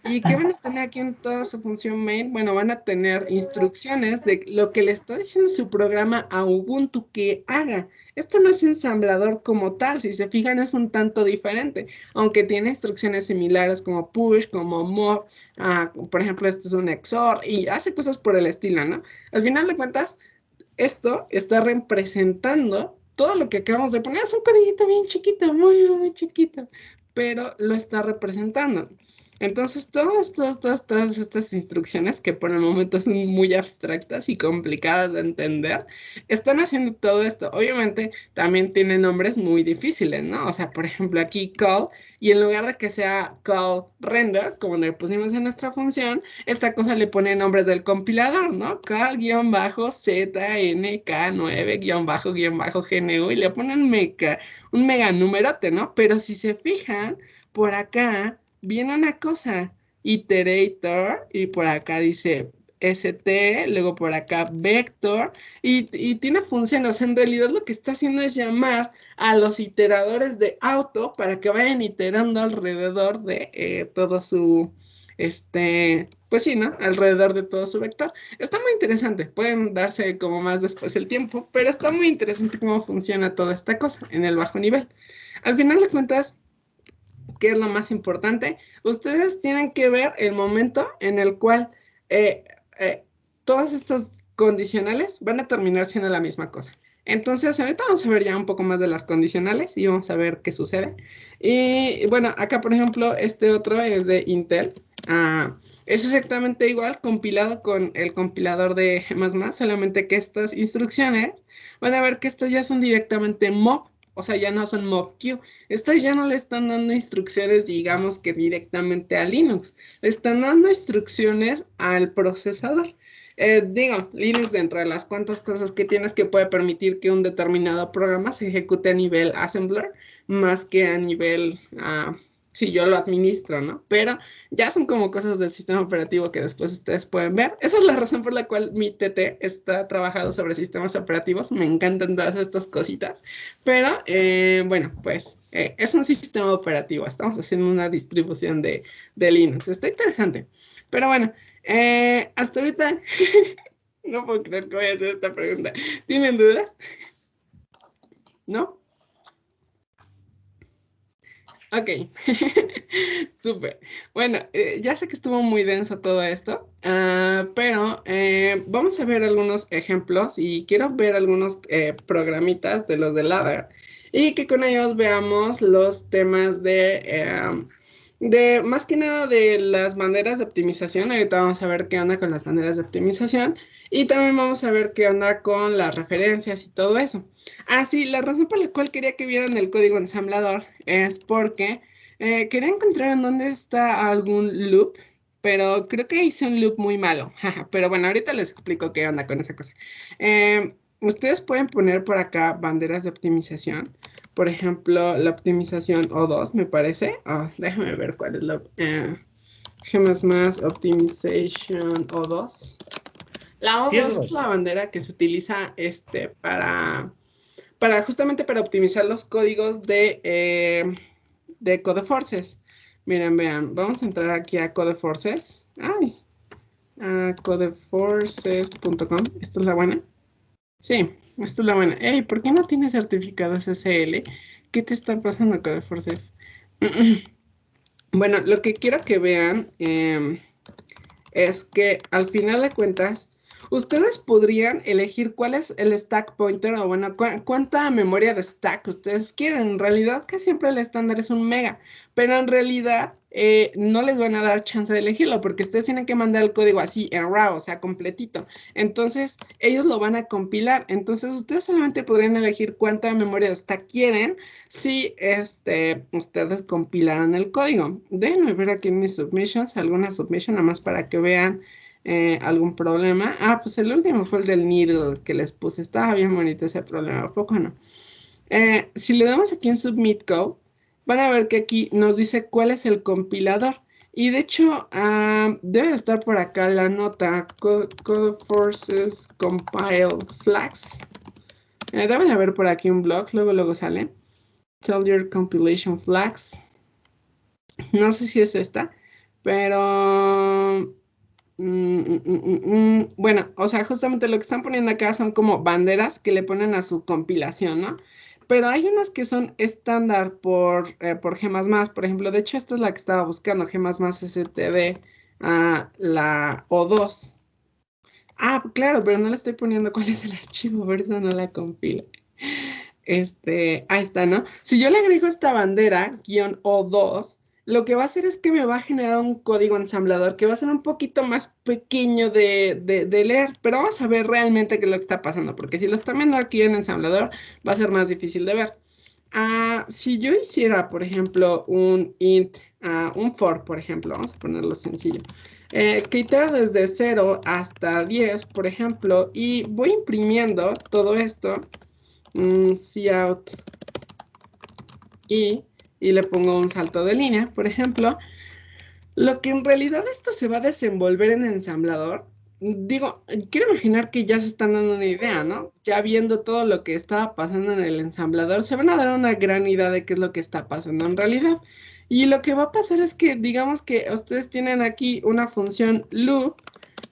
Speaker 2: ¿Y qué van a tener aquí en toda su función main? Bueno, van a tener instrucciones de lo que le está diciendo su programa a Ubuntu que haga. Esto no es ensamblador como tal, si se fijan es un tanto diferente, aunque tiene instrucciones similares como push, como move, por ejemplo, este es un XOR y hace cosas por el estilo, ¿no? Al final de cuentas, esto está representando todo lo que acabamos de poner. Es un codiguito bien chiquito, muy, muy chiquito, pero lo está representando. Entonces, todas estas instrucciones que por el momento son muy abstractas y complicadas de entender, están haciendo todo esto. Obviamente, también tienen nombres muy difíciles, ¿no? O sea, por ejemplo, aquí call, y en lugar de que sea call render, como le pusimos en nuestra función, esta cosa le pone nombres del compilador, ¿no? Call-ZNK9-GNU, y le ponen un mega numerote, ¿no? Pero si se fijan, por acá viene una cosa, iterator, y por acá dice st, luego por acá vector, y tiene funciones. O sea, en realidad lo que está haciendo es llamar a los iteradores de auto para que vayan iterando alrededor de todo su, pues sí, ¿no? Alrededor de todo su vector. Está muy interesante, pueden darse como más después el tiempo, pero está muy interesante cómo funciona toda esta cosa en el bajo nivel. Al final de cuentas, ¿qué es lo más importante? Ustedes tienen que ver el momento en el cual eh, todas estas condicionales van a terminar siendo la misma cosa. Entonces, ahorita vamos a ver ya un poco más de las condicionales y vamos a ver qué sucede. Y bueno, acá por ejemplo, este otro es de Intel. Es exactamente igual, compilado con el compilador de G++, solamente que estas instrucciones van a ver que estas ya son directamente mob, o sea, ya no son mobq. Estas ya no le están dando instrucciones, digamos que directamente a Linux. Le están dando instrucciones al procesador. Linux dentro de las cuantas cosas que tienes que puede permitir que un determinado programa se ejecute a nivel assembler más que a nivel, si yo lo administro, ¿no? Pero ya son como cosas del sistema operativo que después ustedes pueden ver. Esa es la razón por la cual mi TT está trabajando sobre sistemas operativos. Me encantan todas estas cositas. Pero, bueno, pues es un sistema operativo. Estamos haciendo una distribución de Linux. Está interesante. Pero bueno, hasta ahorita no puedo creer que voy a hacer esta pregunta. ¿Tienen dudas? ¿No? Ok, súper. Bueno, ya sé que estuvo muy denso todo esto, pero vamos a ver algunos ejemplos y quiero ver algunos programitas de los de Ladder y que con ellos veamos los temas de más que nada de las maneras de optimización. Ahorita vamos a ver qué onda con las maneras de optimización y también vamos a ver qué onda con las referencias y todo eso. Ah, sí, la razón por la cual quería que vieran el código ensamblador es porque quería encontrar en dónde está algún loop, pero creo que hice un loop muy malo. Pero bueno, ahorita les explico qué onda con esa cosa. Ustedes pueden poner por acá banderas de optimización. Por ejemplo, la optimización O2, me parece. Déjame ver cuál es la... G++ Optimization O2. La O2 es la bandera que se utiliza justamente para optimizar los códigos de Codeforces. Miren, vean, vamos a entrar aquí a Codeforces. Ay, a codeforces.com. ¿Esta es la buena? Sí, esta es la buena. Ey, ¿por qué no tienes certificado SSL? ¿Qué te está pasando, Codeforces? Bueno, lo que quiero que vean es que al final de cuentas, ustedes podrían elegir cuál es el stack pointer o bueno, cuánta memoria de stack ustedes quieren. En realidad, que siempre el estándar es 1 mega, pero en realidad no les van a dar chance de elegirlo porque ustedes tienen que mandar el código así en RAW, o sea, completito. Entonces, ellos lo van a compilar. Entonces, ustedes solamente podrían elegir cuánta memoria de stack quieren si ustedes compilaran el código. Déjenme ver aquí en mis submissions, alguna submission, nada más para que vean algún problema. Pues el último fue el del needle que les puse. Estaba bien bonito ese problema, ¿a poco no? Si le damos aquí en Submit Code, van a ver que aquí nos dice cuál es el compilador. Y de hecho, debe estar por acá la nota Codeforces Compile Flags. Debe de haber por aquí un blog, luego sale. Tell your compilation flags. No sé si es esta, pero... bueno, o sea, justamente lo que están poniendo acá son como banderas que le ponen a su compilación, ¿no? Pero hay unas que son estándar por G++, por ejemplo. De hecho, esta es la que estaba buscando, G++ STD, la O2. Claro, pero no le estoy poniendo cuál es el archivo, por eso no la compila. Ahí está, ¿no? Si yo le agrego esta bandera, -O2, lo que va a hacer es que me va a generar un código ensamblador que va a ser un poquito más pequeño de leer, pero vamos a ver realmente qué es lo que está pasando, porque si lo están viendo aquí en ensamblador, va a ser más difícil de ver. Si yo hiciera, por ejemplo, un int, un for, por ejemplo, vamos a ponerlo sencillo, que itera desde 0 hasta 10, por ejemplo, y voy imprimiendo todo esto, cout y le pongo un salto de línea, por ejemplo, lo que en realidad esto se va a desenvolver en el ensamblador, digo, quiero imaginar que ya se están dando una idea, ¿no? Ya viendo todo lo que estaba pasando en el ensamblador, se van a dar una gran idea de qué es lo que está pasando en realidad. Y lo que va a pasar es que, digamos que ustedes tienen aquí una función loop,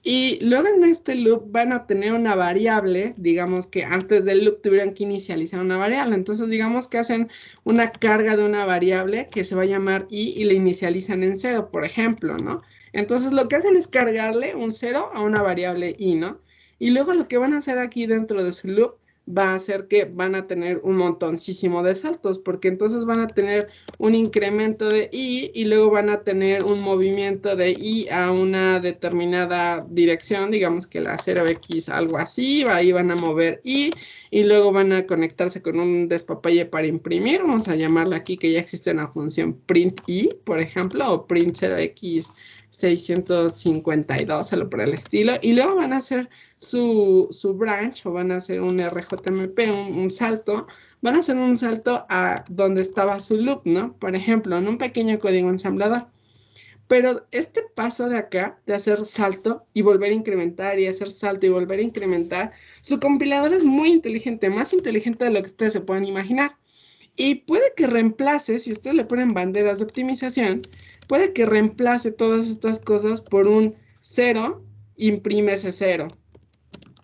Speaker 2: y luego en este loop van a tener una variable, digamos que antes del loop tuvieran que inicializar una variable. Entonces digamos que hacen una carga de una variable que se va a llamar i y la inicializan en 0, por ejemplo, ¿no? Entonces lo que hacen es cargarle un 0 a una variable i, ¿no? Y luego lo que van a hacer aquí dentro de su loop va a ser que van a tener un montoncísimo de saltos, porque entonces van a tener un incremento de i y luego van a tener un movimiento de i a una determinada dirección, digamos que la 0x, algo así, ahí van a mover i y luego van a conectarse con un despapalle para imprimir. Vamos a llamarla aquí que ya existe una función print i, por ejemplo, o print 0x 652, algo por el estilo, y luego van a hacer su branch, o van a hacer un RJMP, un salto, van a hacer un salto a donde estaba su loop, ¿no? Por ejemplo, en un pequeño código ensamblador. Pero este paso de acá, de hacer salto y volver a incrementar y hacer salto y volver a incrementar, su compilador es muy inteligente, más inteligente de lo que ustedes se pueden imaginar. Y puede que reemplace, si ustedes le ponen banderas de optimización, puede que reemplace todas estas cosas por un 0, imprime ese 0.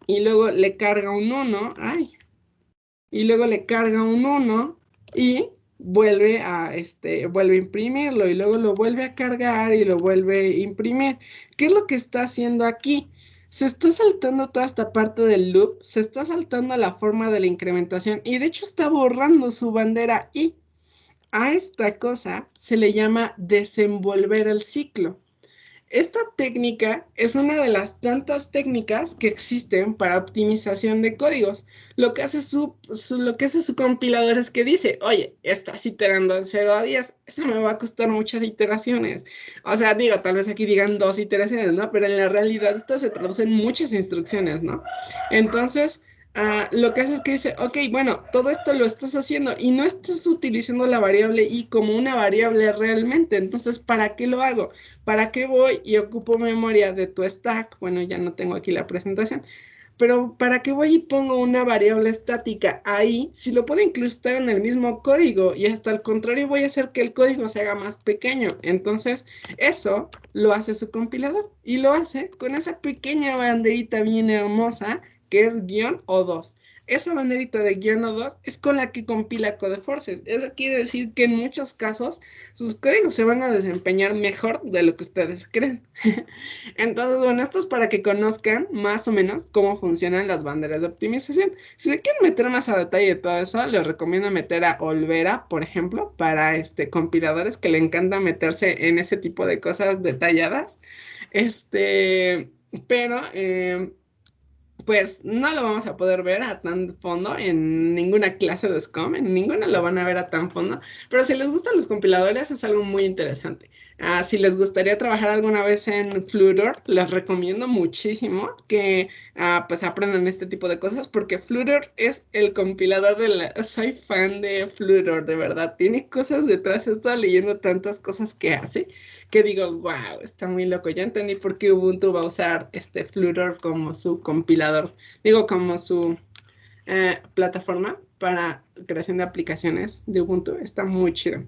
Speaker 2: Y luego le carga un 1, ay, y luego le carga un 1 y vuelve a imprimirlo y luego lo vuelve a cargar y lo vuelve a imprimir. ¿Qué es lo que está haciendo aquí? Se está saltando toda esta parte del loop, se está saltando la forma de la incrementación y de hecho está borrando su bandera y a esta cosa se le llama desenvolver el ciclo. Esta técnica es una de las tantas técnicas que existen para optimización de códigos. Lo que hace lo que hace su compilador es que dice, oye, estás iterando de 0 a 10, eso me va a costar muchas iteraciones. O sea, digo, tal vez aquí digan 2 iteraciones, ¿no? Pero en la realidad esto se traduce en muchas instrucciones, ¿no? Entonces, lo que hace es que dice, ok, bueno, todo esto lo estás haciendo y no estás utilizando la variable i como una variable realmente. Entonces, ¿para qué lo hago? ¿Para qué voy y ocupo memoria de tu stack? Bueno, ya no tengo aquí la presentación, pero ¿para qué voy y pongo una variable estática ahí si lo puedo incrustar en el mismo código? Y hasta al contrario voy a hacer que el código se haga más pequeño. Entonces, eso lo hace su compilador y lo hace con esa pequeña banderita bien hermosa que es guión O2. Esa banderita de guión O2 es con la que compila Codeforces. Eso quiere decir que en muchos casos sus códigos se van a desempeñar mejor de lo que ustedes creen. Entonces, bueno, esto es para que conozcan más o menos cómo funcionan las banderas de optimización. Si se quieren meter más a detalle de todo eso, les recomiendo meter a Olvera, por ejemplo, para compiladores que le encanta meterse en ese tipo de cosas detalladas. Pero pues no lo vamos a poder ver a tan fondo en ninguna clase de SCOM, en ninguna lo van a ver a tan fondo, pero si les gustan los compiladores es algo muy interesante. Si les gustaría trabajar alguna vez en Flutter, les recomiendo muchísimo que pues aprendan este tipo de cosas porque Flutter es el compilador Soy fan de Flutter, de verdad. Tiene cosas detrás, he estado leyendo tantas cosas que hace que digo, wow, está muy loco. Ya entendí por qué Ubuntu va a usar Flutter como su compilador, digo, como su plataforma para creación de aplicaciones de Ubuntu. Está muy chido.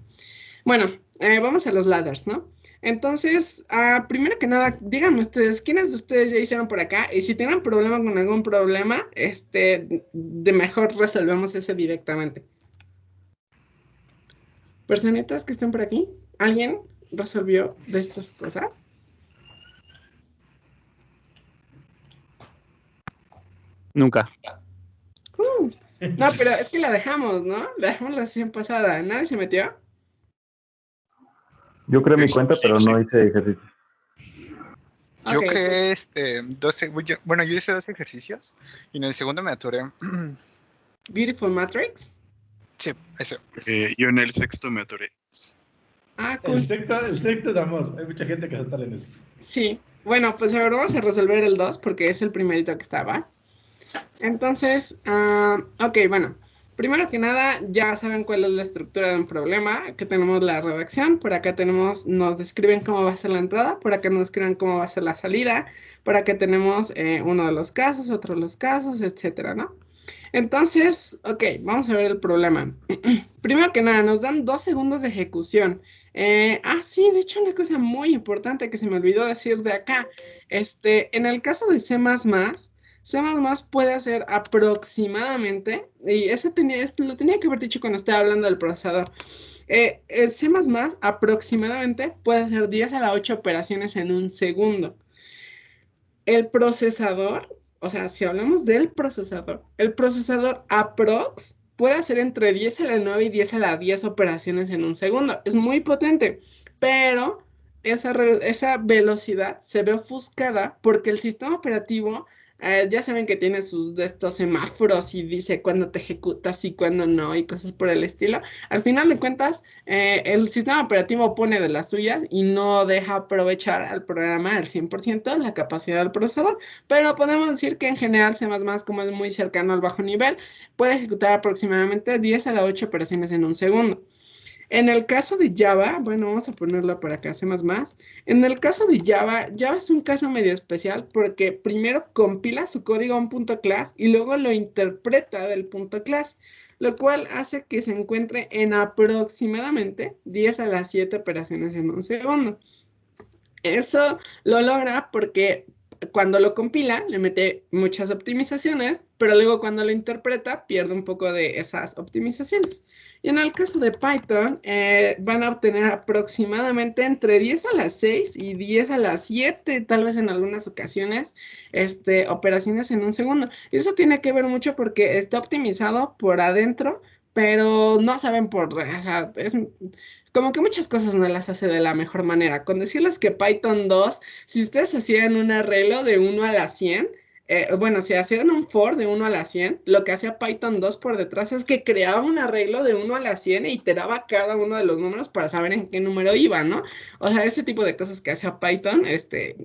Speaker 2: Bueno, vamos a los ladders, ¿no? Entonces, primero que nada, díganme ustedes, ¿quiénes de ustedes ya hicieron por acá? Y si tienen problema con algún problema, de mejor resolvemos ese directamente. Personitas que estén por aquí, ¿alguien resolvió de estas cosas?
Speaker 3: Nunca.
Speaker 2: No, pero es que la dejamos, ¿no? La dejamos la sesión pasada. ¿Nadie se metió?
Speaker 4: Yo creé mi cuenta, pero no hice ejercicio.
Speaker 5: Yo
Speaker 2: Ok,
Speaker 5: creé 12, bueno, yo hice 2 ejercicios y en el segundo me atoré.
Speaker 2: Beautiful Matrix.
Speaker 5: Sí, eso.
Speaker 6: Yo en el sexto me atoré.
Speaker 2: Cool.
Speaker 1: El sexto es amor. Hay mucha gente que se atora en eso.
Speaker 2: Sí. Bueno, pues ahora vamos a resolver el 2 porque es el primerito que estaba. Entonces, ok, bueno. Primero que nada, ya saben cuál es la estructura de un problema. Aquí tenemos la redacción, por acá nos describen cómo va a ser la entrada, por acá nos describen cómo va a ser la salida, por acá tenemos uno de los casos, otro de los casos, etcétera, ¿no? Entonces, ok, vamos a ver el problema. Primero que nada, nos dan 2 segundos de ejecución. Sí, de hecho, una cosa muy importante que se me olvidó decir de acá. En el caso de C++, C++ puede hacer aproximadamente, y eso lo tenía que haber dicho cuando estaba hablando del procesador. El C++ aproximadamente puede hacer 10 a la 8 operaciones en un segundo. El procesador, o sea, si hablamos del procesador, el procesador aprox puede hacer entre 10 a la 9 y 10 a la 10 operaciones en un segundo. Es muy potente, pero esa velocidad se ve ofuscada porque el sistema operativo Ya saben que tiene sus de estos semáforos y dice cuándo te ejecutas y cuándo no y cosas por el estilo. Al final de cuentas, el sistema operativo pone de las suyas y no deja aprovechar al programa al 100% la capacidad del procesador, pero podemos decir que en general C++, como es muy cercano al bajo nivel, puede ejecutar aproximadamente 10 a la 8 operaciones en un segundo. En el caso de Java, bueno, vamos a ponerlo para que hacemos más. En el caso de Java, Java es un caso medio especial porque primero compila su código a un punto class y luego lo interpreta del punto class, lo cual hace que se encuentre en aproximadamente 10 a las 7 operaciones en un segundo. Eso lo logra porque cuando lo compila le mete muchas optimizaciones, pero luego cuando lo interpreta pierde un poco de esas optimizaciones. Y en el caso de Python, van a obtener aproximadamente entre 10 a las 6 y 10 a las 7, tal vez en algunas ocasiones, operaciones en un segundo. Y eso tiene que ver mucho porque está optimizado por adentro, pero no saben o sea, es como que muchas cosas no las hace de la mejor manera. Con decirles que Python 2, si ustedes hacían un arreglo de 1 a la 100, bueno, si hacían un for de 1 a la 100, lo que hacía Python 2 por detrás es que creaba un arreglo de 1 a la 100 e iteraba cada uno de los números para saber en qué número iba, ¿no? O sea, ese tipo de cosas que hacía Python,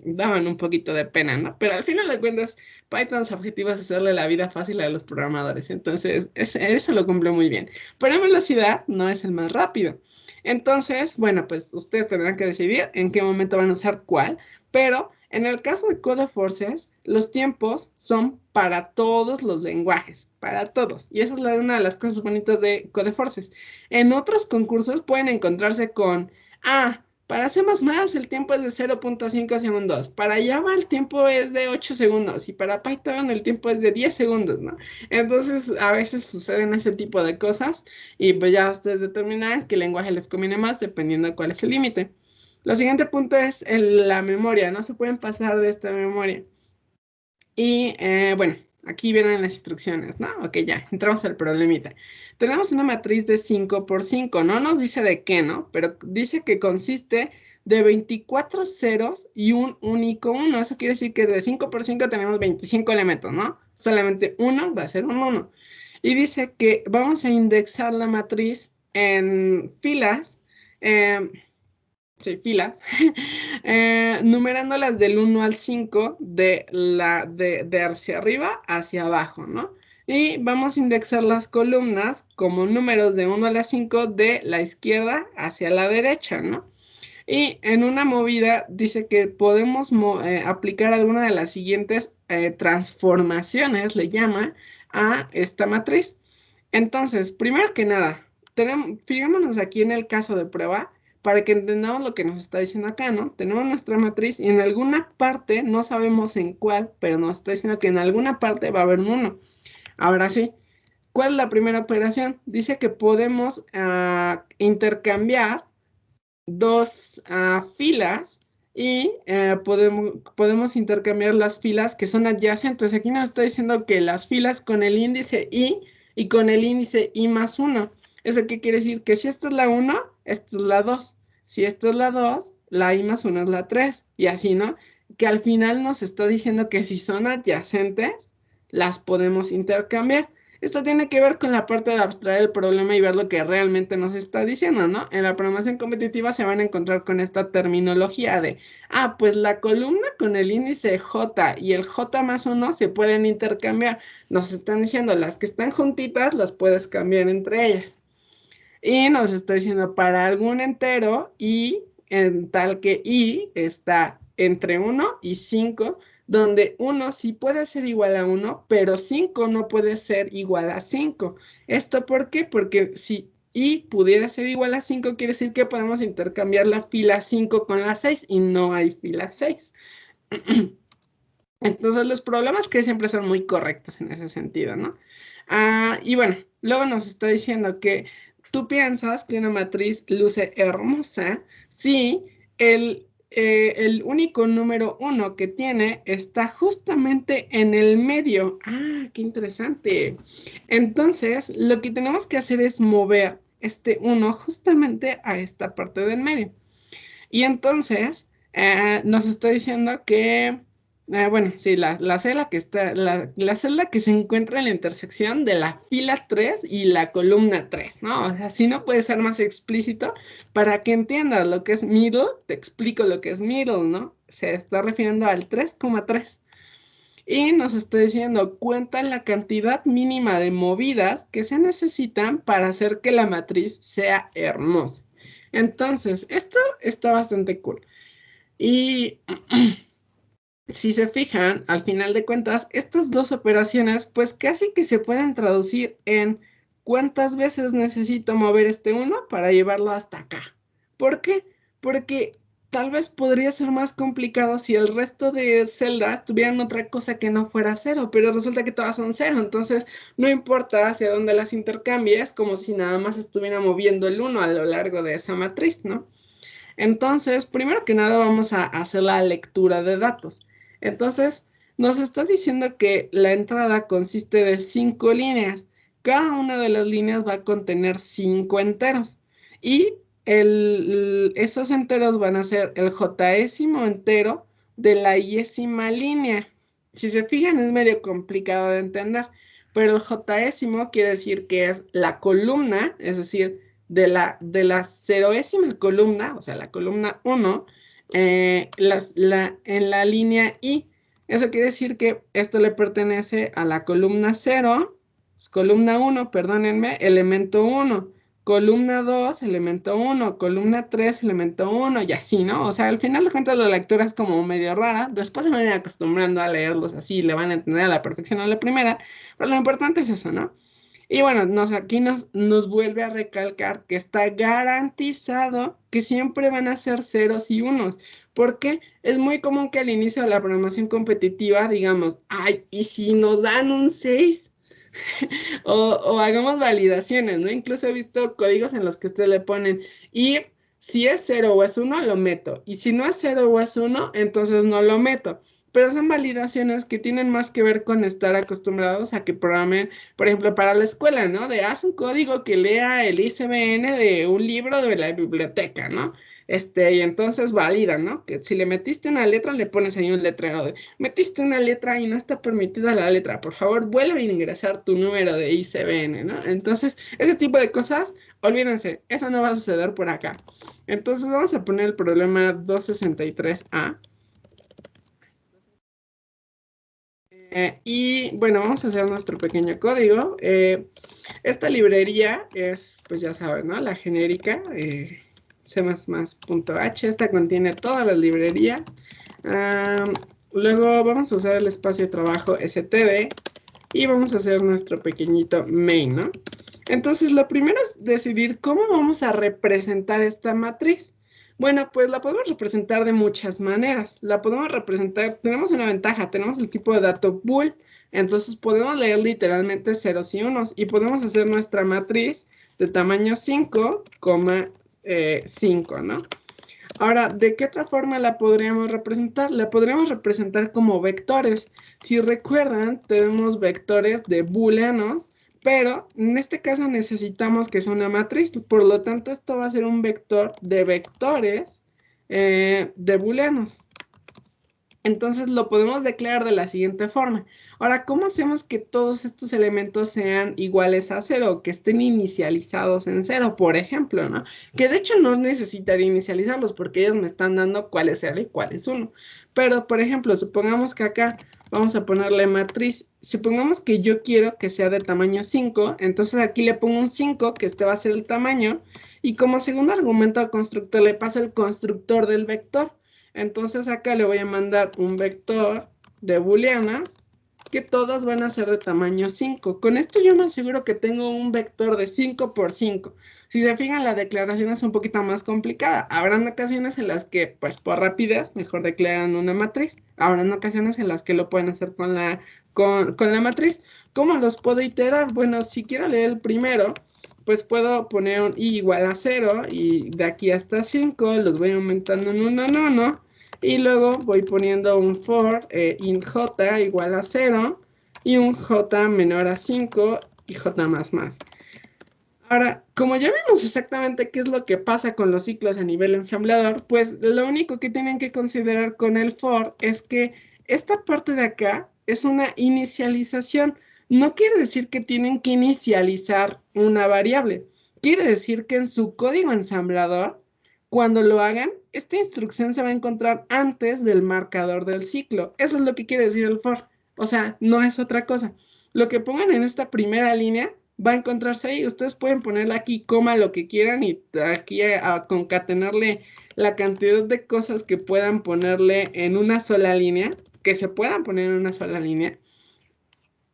Speaker 2: daban un poquito de pena, ¿no? Pero al final de cuentas, Python su objetivo es hacerle la vida fácil a los programadores. Entonces, eso lo cumple muy bien. Pero en velocidad no es el más rápido. Entonces, bueno, pues ustedes tendrán que decidir en qué momento van a usar cuál, pero en el caso de Codeforces, los tiempos son para todos los lenguajes, para todos. Y esa es una de las cosas bonitas de Codeforces. En otros concursos pueden encontrarse con, para C++ el tiempo es de 0.5 segundos, para Java el tiempo es de 8 segundos y para Python el tiempo es de 10 segundos, ¿no? Entonces, a veces suceden ese tipo de cosas y pues ya ustedes determinarán qué lenguaje les conviene más dependiendo de cuál es el límite. Lo siguiente punto es la memoria, no se pueden pasar de esta memoria. Y bueno, aquí vienen las instrucciones, ¿no? Ok, ya, entramos al problemita. Tenemos una matriz de 5 por 5, no nos dice de qué, ¿no? Pero dice que consiste de 24 ceros y un único 1. Eso quiere decir que de 5 por 5 tenemos 25 elementos, ¿no? Solamente uno va a ser un 1. Y dice que vamos a indexar la matriz en filas. Sí, filas, numerándolas del 1 al 5 de hacia arriba hacia abajo, ¿no? Y vamos a indexar las columnas como números de 1 a la 5 de la izquierda hacia la derecha, ¿no? Y en una movida dice que podemos aplicar alguna de las siguientes transformaciones, le llama, a esta matriz. Entonces, primero que nada, fijémonos aquí en el caso de prueba para que entendamos lo que nos está diciendo acá, ¿no? Tenemos nuestra matriz y en alguna parte, no sabemos en cuál, pero nos está diciendo que en alguna parte va a haber un 1. Ahora sí, ¿cuál es la primera operación? Dice que podemos intercambiar dos filas y podemos intercambiar las filas que son adyacentes. Aquí nos está diciendo que las filas con el índice i y con el índice i más 1. ¿Eso qué quiere decir? Que si esta es la 1, esta es la 2. Si esta es la 2, la i más 1 es la 3. Y así, ¿no? Que al final nos está diciendo que si son adyacentes, las podemos intercambiar. Esto tiene que ver con la parte de abstraer el problema y ver lo que realmente nos está diciendo, ¿no? En la programación competitiva se van a encontrar con esta terminología de, pues la columna con el índice J y el J más 1 se pueden intercambiar. Nos están diciendo, las que están juntitas las puedes cambiar entre ellas. Y nos está diciendo, para algún entero, y en tal que i está entre 1 y 5, donde 1 sí puede ser igual a 1, pero 5 no puede ser igual a 5. ¿Esto por qué? Porque si i pudiera ser igual a 5, quiere decir que podemos intercambiar la fila 5 con la 6 y no hay fila 6. Entonces los problemas que siempre son muy correctos en ese sentido, ¿no? Y bueno, luego nos está diciendo que tú piensas que una matriz luce hermosa si el único número 1 que tiene está justamente en el medio. ¡Qué interesante! Entonces, lo que tenemos que hacer es mover este 1 justamente a esta parte del medio. Y entonces, nos está diciendo que Bueno, sí, la celda que está, la celda que se encuentra en la intersección de la fila 3 y la columna 3, ¿no? O sea, si no puede ser más explícito para que entiendas lo que es middle, te explico lo que es middle, ¿no? Se está refiriendo al 3,3. Y nos está diciendo, cuenta la cantidad mínima de movidas que se necesitan para hacer que la matriz sea hermosa. Entonces, esto está bastante cool. Y si se fijan, al final de cuentas, estas dos operaciones, pues casi que se pueden traducir en cuántas veces necesito mover este uno para llevarlo hasta acá. ¿Por qué? Porque tal vez podría ser más complicado si el resto de celdas tuvieran otra cosa que no fuera cero, pero resulta que todas son cero, entonces no importa hacia dónde las intercambies, como si nada más estuviera moviendo el uno a lo largo de esa matriz, ¿no? Entonces, primero que nada vamos a hacer la lectura de datos. Entonces, nos está diciendo que la entrada consiste de 5 líneas. Cada una de las líneas va a contener 5 enteros. Y esos enteros van a ser el jésimo entero de la yésima línea. Si se fijan, es medio complicado de entender, pero el jésimo quiere decir que es la columna, es decir, de la ceroésima columna, o sea, la columna 1, en la línea I. Eso quiere decir que esto le pertenece a la columna 0, columna 1, perdónenme, elemento 1, columna 2, elemento 1, columna 3, elemento 1, y así, ¿no? O sea, al final de cuentas la lectura es como medio rara, después se van a ir acostumbrando a leerlos así, le van a entender a la perfección a la primera, pero lo importante es eso, ¿no? Y bueno, aquí nos vuelve a recalcar que está garantizado que siempre van a ser ceros y unos, porque es muy común que al inicio de la programación competitiva digamos, ay, ¿y si nos dan un 6? O hagamos validaciones, ¿no? Incluso he visto códigos en los que ustedes le ponen, y si es 0 o es 1, lo meto, y si no es 0 o es 1, entonces no lo meto. Pero son validaciones que tienen más que ver con estar acostumbrados a que programen, por ejemplo, para la escuela, ¿no? De haz un código que lea el ISBN de un libro de la biblioteca, ¿no? Y entonces valida, ¿no? Que si le metiste una letra, le pones ahí un letrero de, metiste una letra y no está permitida la letra, por favor, vuelve a ingresar tu número de ISBN, ¿no? Entonces, ese tipo de cosas, olvídense, eso no va a suceder por acá. Entonces, vamos a poner el problema 263A. Y bueno, vamos a hacer nuestro pequeño código. Esta librería es, pues ya saben, ¿no? La genérica, C++.h. Esta contiene todas las librerías. Luego vamos a usar el espacio de trabajo std y vamos a hacer nuestro pequeñito main, ¿no? Entonces, lo primero es decidir cómo vamos a representar esta matriz. Bueno, pues la podemos representar de muchas maneras. La podemos representar, tenemos una ventaja, tenemos el tipo de dato bool, entonces podemos leer literalmente ceros y unos y podemos hacer nuestra matriz de tamaño 5,5, ¿no? Ahora, ¿de qué otra forma la podríamos representar? La podríamos representar como vectores. Si recuerdan, tenemos vectores de booleanos, pero en este caso necesitamos que sea una matriz, por lo tanto esto va a ser un vector de vectores de booleanos. Entonces lo podemos declarar de la siguiente forma. Ahora, ¿cómo hacemos que todos estos elementos sean iguales a 0, que estén inicializados en 0, por ejemplo, ¿no? Que de hecho no necesitaría inicializarlos porque ellos me están dando cuál es 0 y cuál es 1. Pero, por ejemplo, supongamos que acá vamos a ponerle matriz. Supongamos que yo quiero que sea de tamaño 5, entonces aquí le pongo un 5, que este va a ser el tamaño, y como segundo argumento al constructor le paso el constructor del vector. Entonces acá le voy a mandar un vector de booleanas que todas van a ser de tamaño 5. Con esto yo me aseguro que tengo un vector de 5 por 5. Si se fijan, la declaración es un poquito más complicada. Habrán ocasiones en las que, pues por rapidez, mejor declaran una matriz. Habrán ocasiones en las que lo pueden hacer con la matriz. ¿Cómo los puedo iterar? Bueno, si quiero leer el primero, pues puedo poner un i igual a 0 y de aquí hasta 5 los voy aumentando en 1 en 1 y luego voy poniendo un for int j igual a 0 y un j menor a 5 y j más más. Ahora, como ya vimos exactamente qué es lo que pasa con los ciclos a nivel ensamblador, pues lo único que tienen que considerar con el for es que esta parte de acá es una inicialización. No quiere decir que tienen que inicializar una variable. Quiere decir que en su código ensamblador, cuando lo hagan, esta instrucción se va a encontrar antes del marcador del ciclo. Eso es lo que quiere decir el for. O sea, no es otra cosa. Lo que pongan en esta primera línea va a encontrarse ahí. Ustedes pueden ponerle aquí coma lo que quieran y aquí a concatenarle la cantidad de cosas que puedan ponerle en una sola línea, que se puedan poner en una sola línea,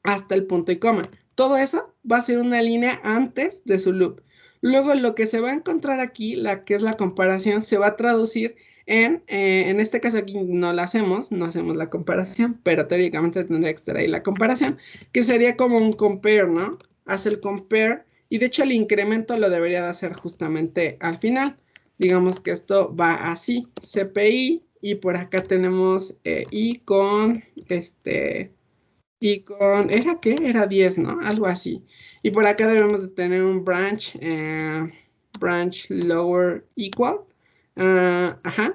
Speaker 2: hasta el punto y coma. Todo eso va a ser una línea antes de su loop. Luego lo que se va a encontrar aquí, que es la comparación, se va a traducir en este caso aquí no la hacemos, no hacemos la comparación, pero teóricamente tendría que estar ahí la comparación, que sería como un compare, ¿no? Hace el compare y de hecho el incremento lo debería de hacer justamente al final. Digamos que esto va así, CPI, y por acá tenemos I con ¿era qué? Era 10, ¿no? Algo así. Y por acá debemos de tener un branch lower equal. Ajá.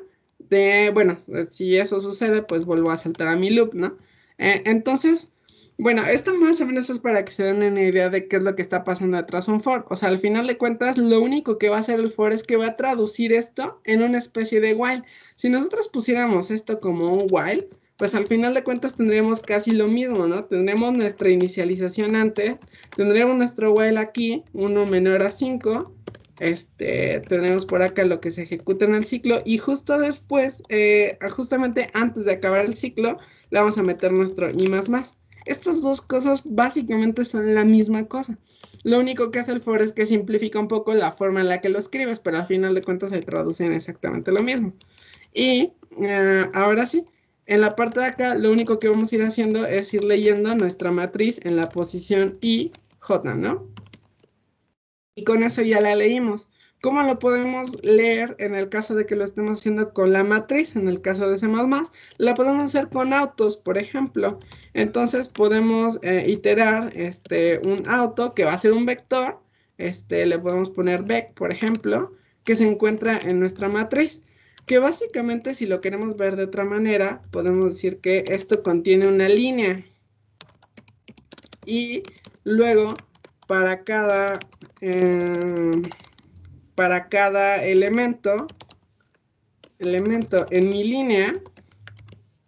Speaker 2: Bueno, si eso sucede, pues vuelvo a saltar a mi loop, ¿no? Entonces, bueno, esto más o menos es para que se den una idea de qué es lo que está pasando detrás de un for. O sea, al final de cuentas, lo único que va a hacer el for es que va a traducir esto en una especie de while. Si nosotros pusiéramos esto como un while, pues al final de cuentas tendríamos casi lo mismo, ¿no? Tendremos nuestra inicialización antes, tendremos nuestro while aquí, 1 menor a 5, tenemos por acá lo que se ejecuta en el ciclo y justo después, justamente antes de acabar el ciclo, le vamos a meter nuestro i++. Estas dos cosas básicamente son la misma cosa. Lo único que hace el for es que simplifica un poco la forma en la que lo escribes, pero al final de cuentas se traducen exactamente lo mismo. Y ahora sí, en la parte de acá, lo único que vamos a ir haciendo es ir leyendo nuestra matriz en la posición I, J, ¿no? Y con eso ya la leímos. ¿Cómo lo podemos leer en el caso de que lo estemos haciendo con la matriz? En el caso de C++, la podemos hacer con autos, por ejemplo. Entonces podemos iterar un auto que va a ser un vector. Le podemos poner vec, por ejemplo, que se encuentra en nuestra matriz. Que básicamente, si lo queremos ver de otra manera, podemos decir que esto contiene una línea. Y luego, para cada elemento en mi línea,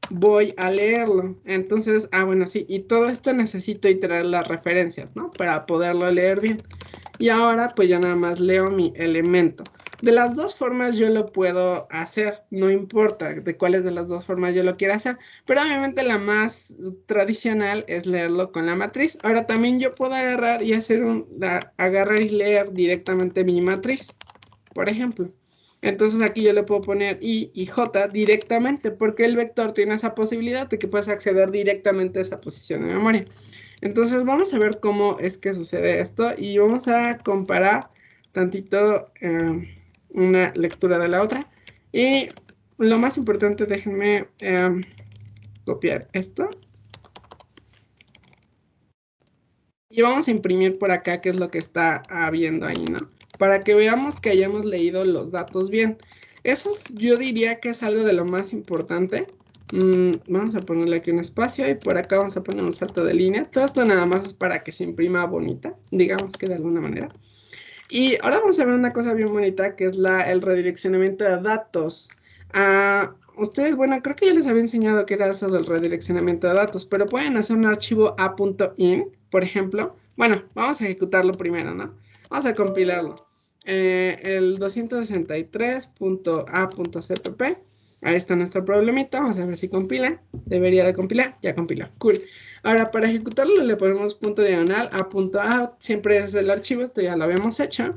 Speaker 2: voy a leerlo. Entonces, bueno, sí, y todo esto necesito iterar las referencias, ¿no? Para poderlo leer bien. Y ahora, pues ya nada más leo mi elemento. De las dos formas yo lo puedo hacer, no importa de cuáles de las dos formas yo lo quiera hacer, pero obviamente la más tradicional es leerlo con la matriz. Ahora también yo puedo agarrar y agarrar y leer directamente mi matriz, por ejemplo. Entonces aquí yo le puedo poner I y J directamente, porque el vector tiene esa posibilidad de que puedas acceder directamente a esa posición de memoria. Entonces vamos a ver cómo es que sucede esto y vamos a comparar tantito una lectura de la otra. Y lo más importante, déjenme copiar esto. Y vamos a imprimir por acá qué es lo que está habiendo ahí, ¿no? Para que veamos que hayamos leído los datos bien. Eso yo diría que es algo de lo más importante. Vamos a ponerle aquí un espacio y por acá vamos a poner un salto de línea. Todo esto nada más es para que se imprima bonita, digamos que de alguna manera. Y ahora vamos a ver una cosa bien bonita que es el redireccionamiento de datos. Ustedes, bueno, creo que ya les había enseñado qué era eso del redireccionamiento de datos, pero pueden hacer un archivo a.in, por ejemplo. Bueno, vamos a ejecutarlo primero, ¿no? Vamos a compilarlo. El 263.a.cpp. Ahí está nuestro problemita. Vamos a ver si compila. Debería de compilar. Ya compiló. Cool. Ahora, para ejecutarlo le ponemos punto diagonal a.out. Siempre es el archivo. Esto ya lo habíamos hecho.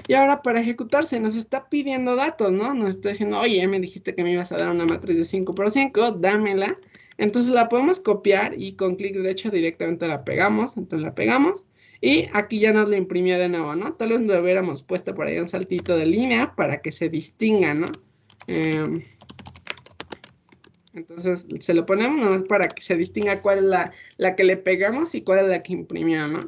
Speaker 2: Y ahora para ejecutarse nos está pidiendo datos, ¿no? Nos está diciendo, oye, me dijiste que me ibas a dar una matriz de 5x5. Dámela. Entonces la podemos copiar y con clic derecho directamente la pegamos. Entonces la pegamos. Y aquí ya nos la imprimió de nuevo, ¿no? Tal vez lo hubiéramos puesto por ahí un saltito de línea para que se distinga, ¿no? Entonces se lo ponemos nomás para que se distinga cuál es la que le pegamos y cuál es la que imprimió, ¿no?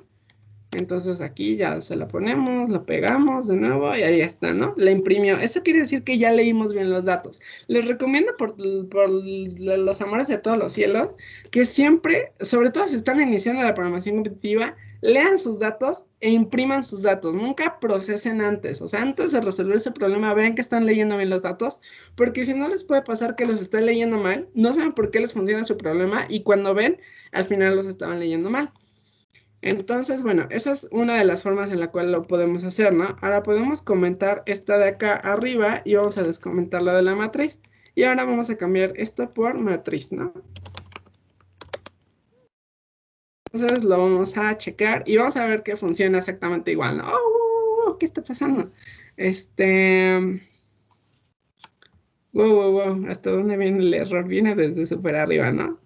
Speaker 2: Entonces aquí ya se la ponemos, la pegamos de nuevo y ahí está, ¿no? La imprimió. Eso quiere decir que ya leímos bien los datos. Les recomiendo por los amores de todos los cielos que siempre, sobre todo si están iniciando la programación competitiva, lean sus datos e impriman sus datos. Nunca procesen antes. O sea, antes de resolver ese problema, vean que están leyendo bien los datos, porque si no les puede pasar que los estén leyendo mal, no saben por qué les funciona su problema y cuando ven, al final los estaban leyendo mal. Entonces, bueno, esa es una de las formas en la cual lo podemos hacer, ¿no? Ahora podemos comentar esta de acá arriba y vamos a descomentar la de la matriz. Y ahora vamos a cambiar esto por matriz, ¿no? Entonces lo vamos a checar y vamos a ver que funciona exactamente igual, ¿no? ¡Oh! ¿Qué está pasando? Wow. ¿Hasta dónde viene el error? Viene desde súper arriba, ¿no?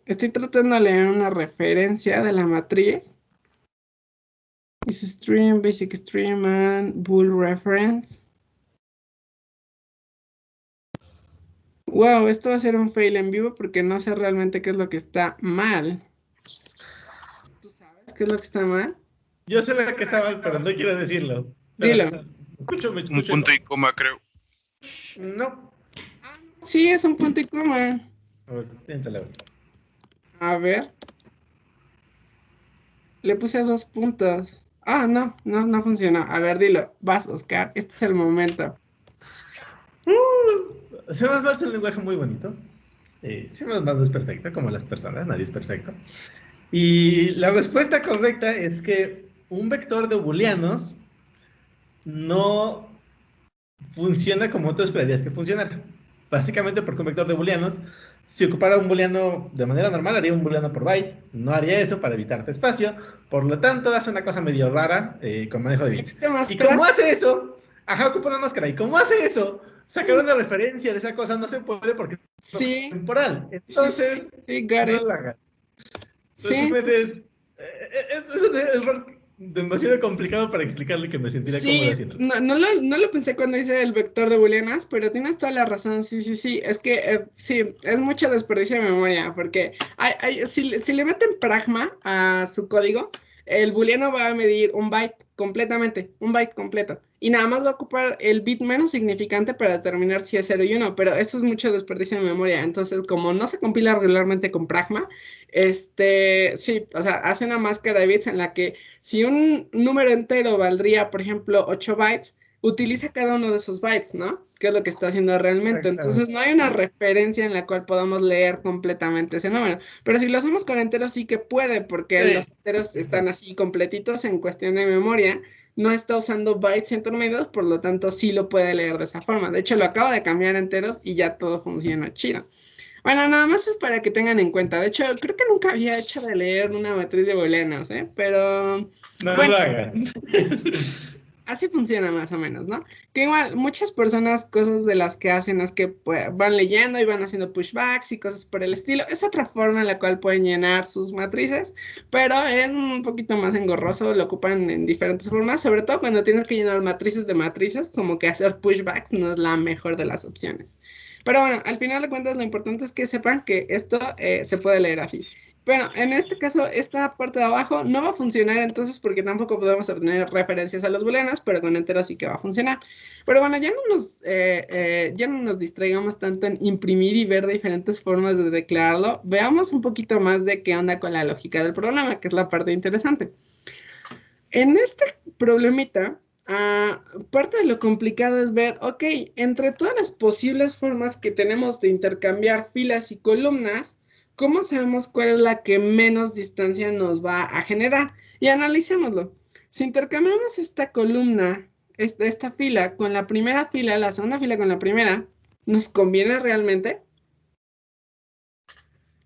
Speaker 2: Estoy tratando de leer una referencia de la matriz. Is stream, basic stream, and bool reference. Wow, esto va a ser un fail en vivo porque no sé realmente qué es lo que está mal. ¿Tú sabes qué es lo que está mal?
Speaker 1: Yo sé lo que está mal, pero no quiero decirlo.
Speaker 2: Dilo.
Speaker 1: Me escucho.
Speaker 6: Un punto y coma, creo.
Speaker 1: No.
Speaker 2: Sí, es un punto y coma.
Speaker 1: A ver, piénsalo.
Speaker 2: A ver. Le puse 2 puntos. No funcionó. A ver, dilo. Vas, Oscar. Este es el momento.
Speaker 1: C++ es un lenguaje muy bonito. C++ no es perfecto, como las personas. Nadie es perfecto. Y la respuesta correcta es que un vector de booleanos no funciona como tú esperarías que funcionara. Básicamente porque un vector de booleanos, si ocupara un booleano de manera normal, haría un booleano por byte. No haría eso para evitarte espacio. Por lo tanto, hace una cosa medio rara con manejo de bits. Y como hace eso, ocupa una máscara. Y como hace eso, sacar una referencia de esa cosa no se puede porque es temporal. Entonces, no la hagas. Entonces, es un error demasiado complicado para explicarle que me sentiría cómodo haciendo.
Speaker 2: No lo pensé cuando hice el vector de booleanas, pero tienes toda la razón, sí. Es que sí, es mucho desperdicio de memoria, porque si le meten pragma a su código, el booleano va a medir un byte completamente, un byte completo. Y nada más va a ocupar el bit menos significante para determinar si es 0 y 1, pero esto es mucho desperdicio de memoria. Entonces, como no se compila regularmente con pragma, sí, o sea, hace una máscara de bits en la que si un número entero valdría, por ejemplo, 8 bytes, utiliza cada uno de esos bytes, ¿no? Que es lo que está haciendo realmente. Entonces, no hay una referencia en la cual podamos leer completamente ese número. Pero si lo hacemos con enteros, sí que puede, porque los enteros están así completitos en cuestión de memoria. No está usando bytes intermedios, por lo tanto, sí lo puede leer de esa forma. De hecho, lo acabo de cambiar a enteros y ya todo funciona chido. Bueno, nada más es para que tengan en cuenta. De hecho, creo que nunca había hecho de leer una matriz de booleanos, Pero
Speaker 1: no
Speaker 2: bueno,
Speaker 1: lo hagan.
Speaker 2: Así funciona más o menos, ¿no? Que igual muchas personas, cosas de las que hacen es que pues, van leyendo y van haciendo pushbacks y cosas por el estilo. Es otra forma en la cual pueden llenar sus matrices, pero es un poquito más engorroso, lo ocupan en diferentes formas, sobre todo cuando tienes que llenar matrices de matrices, como que hacer pushbacks no es la mejor de las opciones. Pero bueno, al final de cuentas lo importante es que sepan que esto se puede leer así. Bueno, en este caso, esta parte de abajo no va a funcionar entonces porque tampoco podemos obtener referencias a los booleanos, pero con enteros sí que va a funcionar. Pero bueno, ya no nos distraigamos tanto en imprimir y ver diferentes formas de declararlo. Veamos un poquito más de qué onda con la lógica del problema, que es la parte interesante. En este problemita, parte de lo complicado es ver, ok, entre todas las posibles formas que tenemos de intercambiar filas y columnas, ¿cómo sabemos cuál es la que menos distancia nos va a generar? Y analicémoslo. Si intercambiamos esta columna, esta fila con la primera fila, la segunda fila con la primera, ¿nos conviene realmente?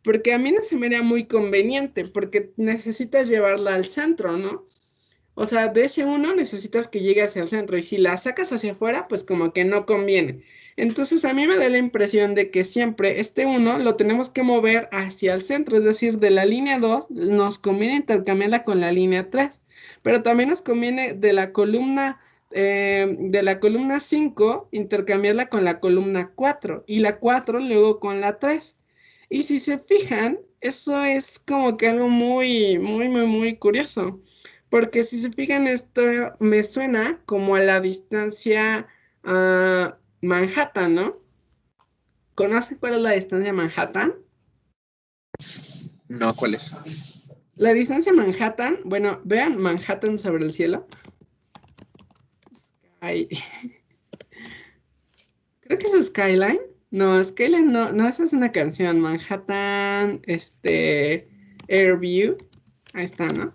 Speaker 2: Porque a mí no se me haría muy conveniente, porque necesitas llevarla al centro, ¿no? O sea, de ese 1 necesitas que llegue hacia el centro y si la sacas hacia afuera, pues como que no conviene. Entonces a mí me da la impresión de que siempre este 1 lo tenemos que mover hacia el centro, es decir, de la línea 2 nos conviene intercambiarla con la línea 3, pero también nos conviene de la columna 5 intercambiarla con la columna 4 y la 4 luego con la 3. Y si se fijan, eso es como que algo muy curioso. Porque si se fijan, esto me suena como a la distancia Manhattan, ¿no? ¿Conocen cuál es la distancia Manhattan?
Speaker 7: No, ¿cuál es?
Speaker 2: La distancia Manhattan, bueno, vean Manhattan sobre el cielo. Ahí. Creo que es Skyline. No, Skyline no, no, esa es una canción. Manhattan, Airview. Ahí está, ¿no?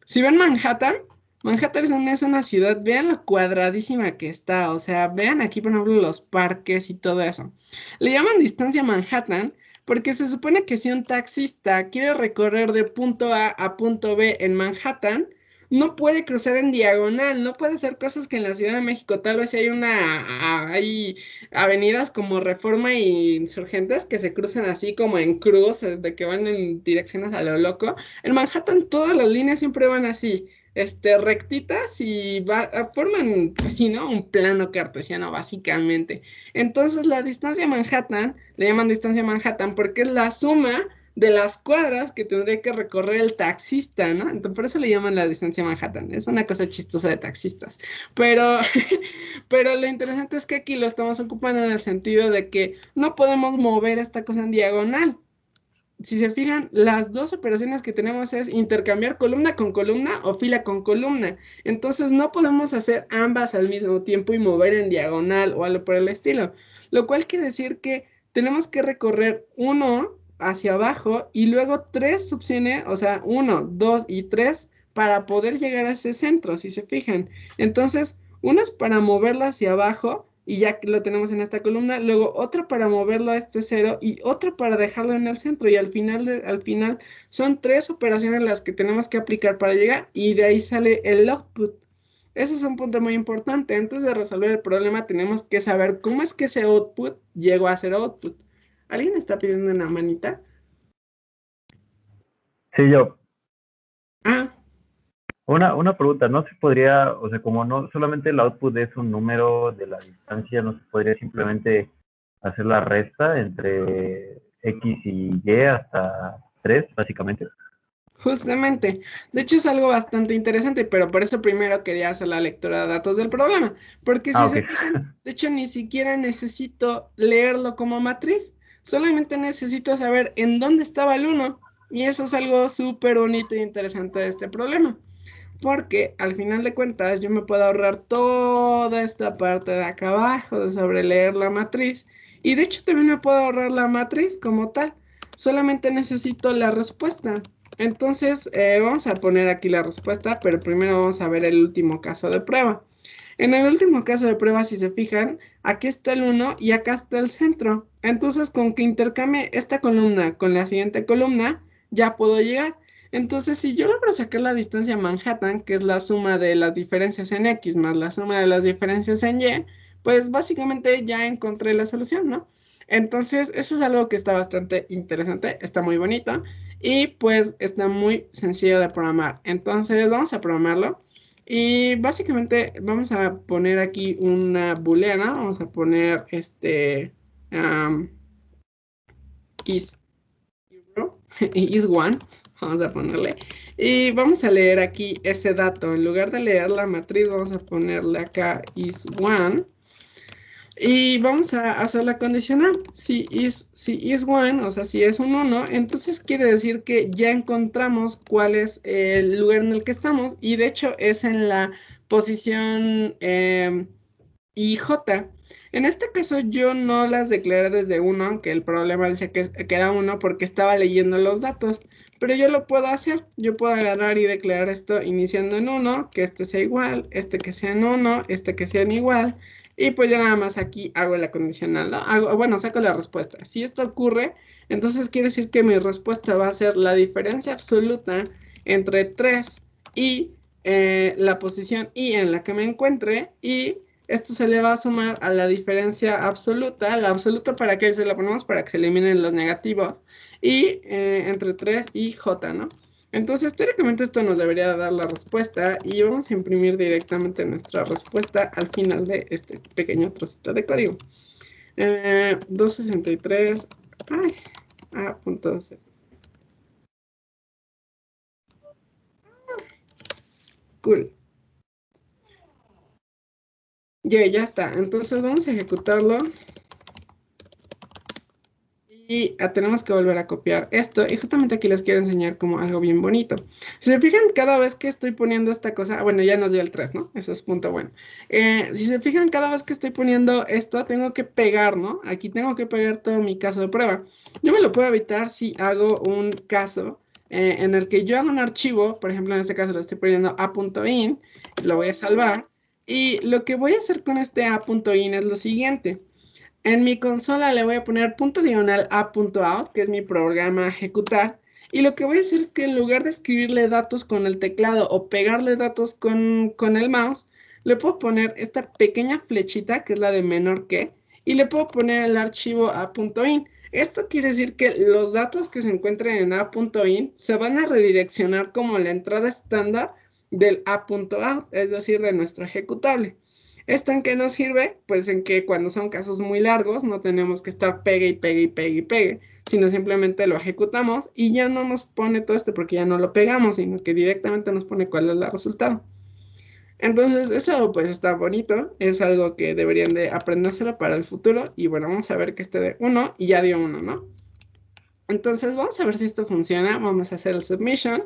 Speaker 2: Si ven Manhattan, Manhattan es una ciudad, vean lo cuadradísima que está, o sea, vean aquí, por ejemplo, los parques y todo eso. Le llaman distancia Manhattan porque se supone que si un taxista quiere recorrer de punto A a punto B en Manhattan, no puede cruzar en diagonal, no puede hacer cosas que en la Ciudad de México tal vez hay avenidas como Reforma y Insurgentes que se cruzan así como en cruz, de que van en direcciones a lo loco. En Manhattan todas las líneas siempre van así, rectitas y forman, así, ¿no? Un plano cartesiano, básicamente. Entonces la distancia Manhattan, le llaman distancia Manhattan porque es la suma de las cuadras que tendría que recorrer el taxista, ¿no? Entonces por eso le llaman la distancia Manhattan. Es una cosa chistosa de taxistas. Pero, pero lo interesante es que aquí lo estamos ocupando en el sentido de que no podemos mover esta cosa en diagonal. Si se fijan, las dos operaciones que tenemos es intercambiar columna con columna o fila con columna. Entonces no podemos hacer ambas al mismo tiempo y mover en diagonal o algo por el estilo. Lo cual quiere decir que tenemos que recorrer uno hacia abajo y luego tres opciones, o sea, uno, dos y tres para poder llegar a ese centro, si se fijan. Entonces, uno es para moverlo hacia abajo y ya que lo tenemos en esta columna, luego otro para moverlo a este cero y otro para dejarlo en el centro y al final son tres operaciones las que tenemos que aplicar para llegar y de ahí sale el output. Ese es un punto muy importante. Antes de resolver el problema tenemos que saber cómo es que ese output llegó a ser output. ¿Alguien está pidiendo una manita?
Speaker 4: Sí, yo.
Speaker 2: Ah,
Speaker 4: Una pregunta, ¿no se podría, o sea, como no solamente el output es un número de la distancia, no se podría simplemente hacer la resta entre X y Y hasta 3, básicamente?
Speaker 2: justamente. De hecho es algo bastante interesante, pero por eso primero quería hacer la lectura de datos del problema. Porque
Speaker 4: Ah,
Speaker 2: si
Speaker 4: ok.
Speaker 2: se fijan, de hecho ni siquiera necesito leerlo como matriz. Solamente necesito saber en dónde estaba el uno. Y eso es algo súper bonito e interesante de este problema. Porque al final de cuentas yo me puedo ahorrar toda esta parte de acá abajo de sobreleer la matriz. Y de hecho también me puedo ahorrar la matriz como tal. Solamente necesito la respuesta. Entonces vamos a poner aquí la respuesta, pero primero vamos a ver el último caso de prueba. En el último caso de prueba, si se fijan, aquí está el uno y acá está el centro. Entonces con que intercambie esta columna con la siguiente columna, ya puedo llegar. Entonces, si yo logro sacar la distancia Manhattan, que es la suma de las diferencias en X más la suma de las diferencias en Y, pues básicamente ya encontré la solución, ¿no? Entonces, eso es algo que está bastante interesante, está muy bonito y pues está muy sencillo de programar. Entonces, vamos a programarlo y básicamente vamos a poner aquí una booleana, vamos a poner is zero, is one, vamos a ponerle. Y vamos a leer aquí ese dato. En lugar de leer la matriz, vamos a ponerle acá is one. Y vamos a hacer la condicional. Si is one, o sea, si es un 1, entonces quiere decir que ya encontramos cuál es el lugar en el que estamos. Y de hecho es en la posición IJ. En este caso yo no las declaré desde 1, aunque el problema dice que era 1 porque estaba leyendo los datos. Pero yo lo puedo hacer. Yo puedo agarrar y declarar esto iniciando en 1, que este sea igual, este que sea en 1, este que sea en igual. Y pues ya nada más aquí hago la condicional, ¿no? Bueno, saco la respuesta. Si esto ocurre, entonces quiere decir que mi respuesta va a ser la diferencia absoluta entre 3 y la posición I en la que me encuentre. Y esto se le va a sumar a la diferencia absoluta. La absoluta, ¿para qué se la ponemos? Para que se eliminen los negativos. Y entre 3 y J, ¿no? Entonces, teóricamente esto nos debería dar la respuesta y vamos a imprimir directamente nuestra respuesta al final de este pequeño trocito de código. 263, punto cool. Ya está. Entonces vamos a ejecutarlo. Y tenemos que volver a copiar esto. Y justamente aquí les quiero enseñar como algo bien bonito. Si se fijan, cada vez que estoy poniendo esta cosa, bueno, ya nos dio el 3, ¿no? Eso es punto bueno. Si se fijan, cada vez que estoy poniendo esto, tengo que pegar, ¿no? Aquí tengo que pegar todo mi caso de prueba. Yo me lo puedo evitar si hago un caso en el que yo hago un archivo. Por ejemplo, en este caso lo estoy poniendo a.in. Lo voy a salvar. Y lo que voy a hacer con este a.in es lo siguiente. En mi consola le voy a poner .a.out, que es mi programa a ejecutar. Y lo que voy a hacer es que en lugar de escribirle datos con el teclado o pegarle datos con el mouse, le puedo poner esta pequeña flechita, que es la de menor que, y le puedo poner el archivo a.in. Esto quiere decir que los datos que se encuentren en a.in se van a redireccionar como la entrada estándar del a.out, es decir, de nuestro ejecutable. ¿Esto en qué nos sirve? Pues en que cuando son casos muy largos no tenemos que estar pegue y pegue y pegue y pegue, sino simplemente lo ejecutamos y ya no nos pone todo esto porque ya no lo pegamos, sino que directamente nos pone cuál es el resultado. Entonces eso pues está bonito, es algo que deberían de aprendérselo para el futuro y bueno, vamos a ver que esté de 1 y ya dio 1, ¿no? Entonces vamos a ver si esto funciona, vamos a hacer el submission.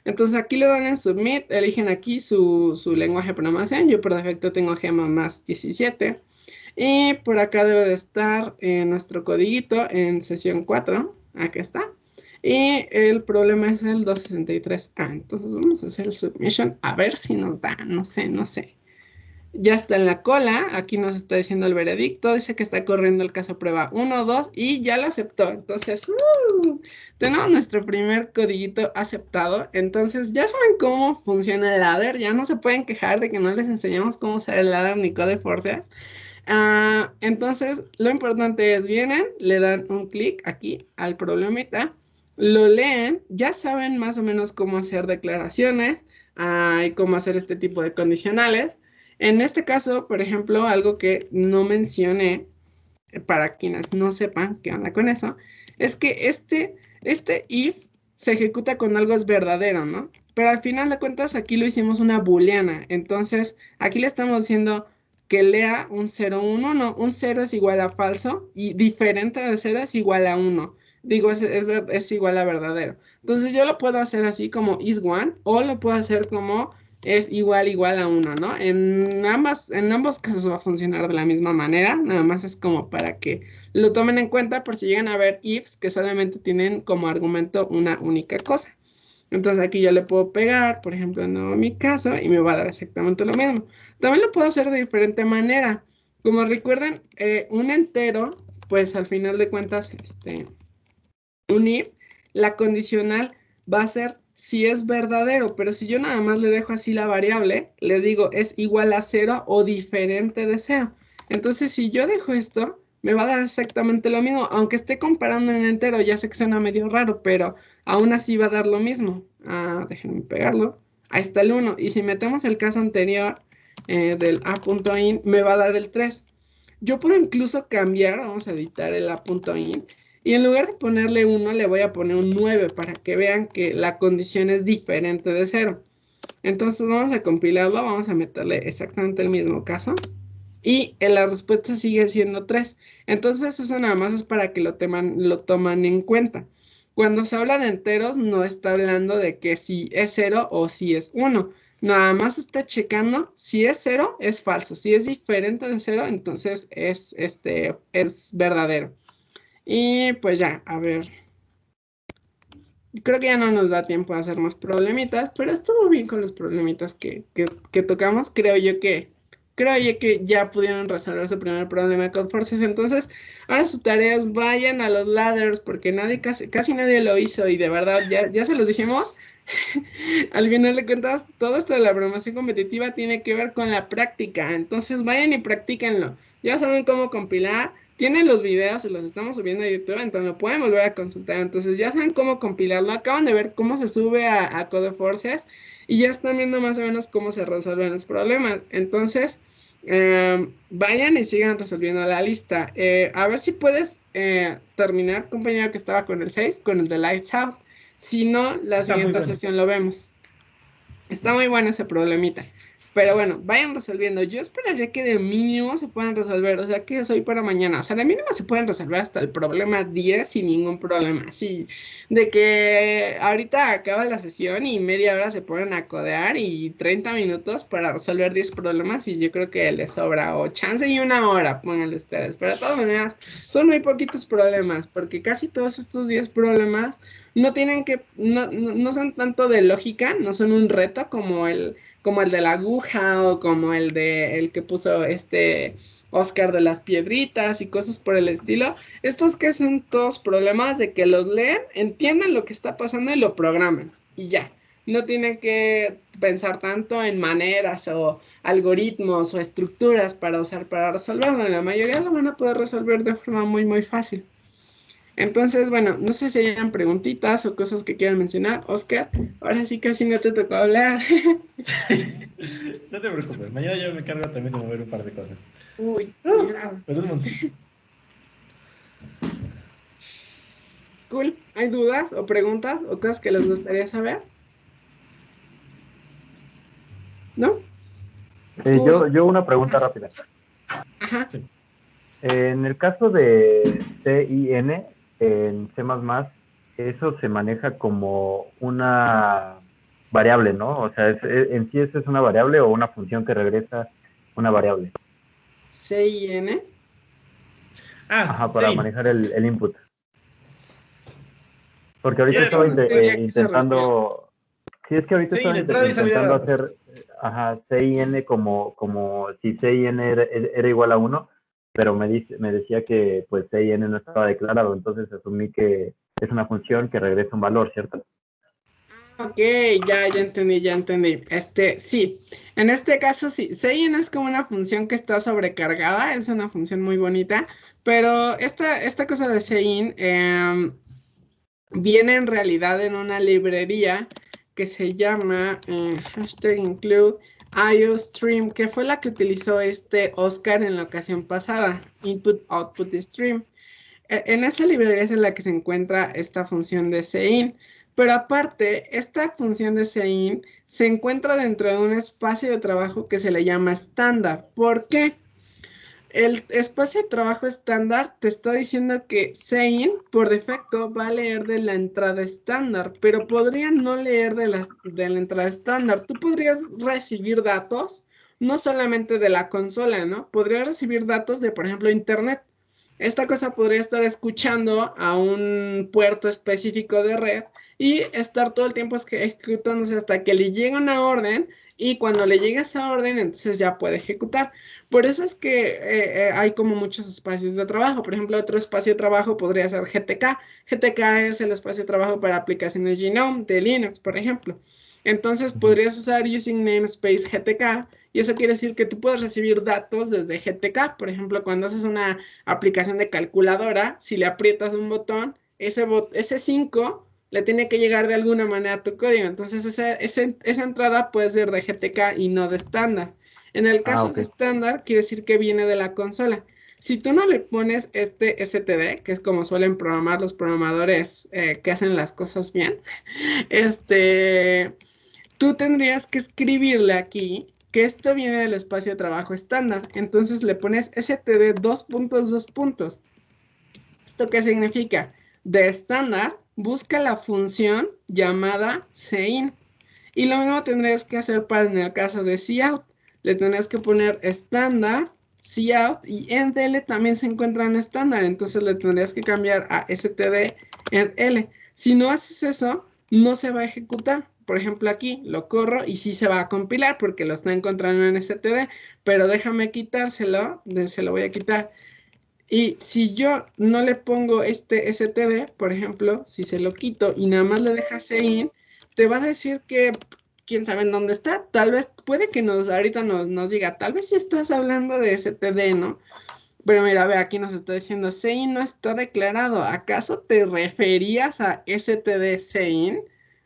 Speaker 2: Entonces aquí le dan en Submit, eligen aquí su lenguaje de programación. Yo por defecto tengo Gema más 17. Y por acá debe de estar nuestro codiguito en sesión 4. Aquí está. Y el problema es el 263A. Entonces vamos a hacer el Submission a ver si nos da. No sé. Ya está en la cola, aquí nos está diciendo el veredicto, dice que está corriendo el caso prueba 1, 2 y ya lo aceptó. Entonces, tenemos nuestro primer codiguito aceptado. Entonces, ya saben cómo funciona el ladder, ya no se pueden quejar de que no les enseñamos cómo usar el ladder ni Codeforces. Entonces, lo importante es, vienen, le dan un clic aquí al problemita, lo leen, ya saben más o menos cómo hacer declaraciones y cómo hacer este tipo de condicionales. En este caso, por ejemplo, algo que no mencioné, para quienes no sepan qué onda con eso, es que este if se ejecuta cuando algo es verdadero, ¿no? Pero al final de cuentas aquí lo hicimos una booleana, entonces aquí le estamos diciendo que lea un 0, 1, no, un 0 es igual a falso y diferente de 0 es igual a 1. Digo, es igual a verdadero. Entonces yo lo puedo hacer así como is1 o lo puedo hacer como es igual a 1, ¿no? En ambos casos va a funcionar de la misma manera, nada más es como para que lo tomen en cuenta por si llegan a ver ifs que solamente tienen como argumento una única cosa. Entonces aquí yo le puedo pegar, por ejemplo, en mi caso, y me va a dar exactamente lo mismo. También lo puedo hacer de diferente manera. Como recuerden, un entero, pues al final de cuentas, un if, la condicional va a ser si es verdadero, pero si yo nada más le dejo así la variable, les digo es igual a 0 o diferente de 0. Entonces, si yo dejo esto, me va a dar exactamente lo mismo, aunque esté comparando en entero, ya sé que suena medio raro, pero aún así va a dar lo mismo. Déjenme pegarlo. Ahí está el 1. Y si metemos el caso anterior del a.in, me va a dar el 3. Yo puedo incluso cambiar, vamos a editar el a.in, y en lugar de ponerle 1, le voy a poner un 9 para que vean que la condición es diferente de 0. Entonces vamos a compilarlo, vamos a meterle exactamente el mismo caso. Y la respuesta sigue siendo 3. Entonces eso nada más es para que lo toman en cuenta. Cuando se habla de enteros, no está hablando de que si es 0 o si es 1. Nada más está checando si es 0, es falso. Si es diferente de 0, entonces es verdadero. Y pues ya, a ver. Creo que ya no nos da tiempo a hacer más problemitas, pero estuvo bien con los problemitas que tocamos. Creo yo que ya pudieron resolver su primer problema de Codeforces. Entonces, ahora su tarea es vayan a los ladders, porque casi nadie lo hizo y de verdad, ya se los dijimos. Al final de cuentas, todo esto de la programación competitiva tiene que ver con la práctica. Entonces, vayan y practíquenlo. Ya saben cómo compilar. Tienen los videos, se los estamos subiendo a YouTube, entonces lo pueden volver a consultar. Entonces ya saben cómo compilarlo. Acaban de ver cómo se sube a Codeforces y ya están viendo más o menos cómo se resuelven los problemas. Entonces, vayan y sigan resolviendo la lista. A ver si puedes terminar, compañero, que estaba con el 6, con el de Lights Out. Si no, la siguiente sesión lo vemos. Está muy bueno ese problemita. Pero bueno, vayan resolviendo. Yo esperaría que de mínimo se puedan resolver. O sea, que es hoy para mañana. O sea, de mínimo se pueden resolver hasta el problema 10 sin ningún problema. Así, de que ahorita acaba la sesión y media hora se ponen a codear y 30 minutos para resolver 10 problemas. Y yo creo que les sobra o chance y una hora, pónganle ustedes. Pero de todas maneras, son muy poquitos problemas. Porque casi todos estos 10 problemas no tienen que, no son tanto de lógica, no son un reto como el de la aguja o como el de el que puso Oscar de las piedritas y cosas por el estilo. Estos que son todos problemas de que los leen, entienden lo que está pasando y lo programan y ya. No tienen que pensar tanto en maneras o algoritmos o estructuras para usar para resolverlo. La mayoría lo van a poder resolver de forma muy, muy fácil. Entonces, bueno, no sé si hayan preguntitas o cosas que quieran mencionar. Oscar, ahora sí casi no te tocó hablar.
Speaker 1: No te preocupes, mañana yo me encargo también de mover un par de cosas.
Speaker 2: Uy, cuidado.
Speaker 1: Pero un montón.
Speaker 2: Cool. ¿Hay dudas o preguntas o cosas que les gustaría saber? ¿No? Cool.
Speaker 4: Yo una pregunta rápida.
Speaker 2: Ajá.
Speaker 1: Sí.
Speaker 4: En el caso de CIN en C++, eso se maneja como una variable, ¿no? O sea, en sí eso es una variable o una función que regresa una variable.
Speaker 2: CIN.
Speaker 4: Ajá, para
Speaker 1: sí.
Speaker 4: manejar el input. Porque ahorita
Speaker 1: ¿Quieres?
Speaker 4: estaba
Speaker 2: Entendería a qué se
Speaker 4: intentando... Sí, es que ahorita
Speaker 1: Sí,
Speaker 4: estaba
Speaker 1: de entrada y salida de
Speaker 4: intentando
Speaker 1: datos.
Speaker 4: hacer CIN como si CIN era igual a 1, pero me decía que pues CIN no estaba declarado, entonces asumí que es una función que regresa un valor, ¿cierto?
Speaker 2: Ok, ya entendí, ya entendí. Sí, en este caso sí, Sein es como una función que está sobrecargada, es una función muy bonita, pero esta cosa de Sein viene en realidad en una librería que se llama hashtag include IOStream, que fue la que utilizó Oscar en la ocasión pasada, Input Output Stream. En esa librería es en la que se encuentra esta función de Sein, pero aparte, esta función de Sein se encuentra dentro de un espacio de trabajo que se le llama estándar. ¿Por qué? El espacio de trabajo estándar te está diciendo que Sein por defecto va a leer de la entrada estándar, pero podría no leer de la entrada estándar. Tú podrías recibir datos, no solamente de la consola, ¿no? Podrías recibir datos de, por ejemplo, Internet. Esta cosa podría estar escuchando a un puerto específico de red y estar todo el tiempo ejecutándose hasta que le llegue una orden y cuando le llegue esa orden, entonces ya puede ejecutar. Por eso es que hay como muchos espacios de trabajo. Por ejemplo, otro espacio de trabajo podría ser GTK. GTK es el espacio de trabajo para aplicaciones Genome de Linux, por ejemplo. Entonces podrías usar using namespace GTK y eso quiere decir que tú puedes recibir datos desde GTK. Por ejemplo, cuando haces una aplicación de calculadora, si le aprietas un botón, ese 5 le tiene que llegar de alguna manera a tu código. Entonces esa entrada puede ser de GTK y no de estándar. En el
Speaker 4: Ah,
Speaker 2: caso
Speaker 4: ok.
Speaker 2: de estándar, quiere decir que viene de la consola. Si tú no le pones este STD, que es como suelen programar los programadores que hacen las cosas bien, tú tendrías que escribirle aquí que esto viene del espacio de trabajo estándar. Entonces le pones STD dos puntos, dos puntos. ¿Esto qué significa? De estándar, busca la función llamada sein. Y lo mismo tendrías que hacer para en el caso de cout. Le tendrías que poner estándar, cout y endl también se encuentra en estándar. Entonces le tendrías que cambiar a std endl. Si no haces eso, no se va a ejecutar. Por ejemplo, aquí lo corro y sí se va a compilar porque lo está encontrando en std. Pero déjame quitárselo, se lo voy a quitar. Y si yo no le pongo este std, por ejemplo, si se lo quito y nada más le dejas sein, te va a decir que quién sabe en dónde está. Tal vez puede que ahorita nos diga, tal vez si estás hablando de std, ¿no? Pero mira, ve, aquí nos está diciendo sein no está declarado. ¿Acaso te referías a std sein?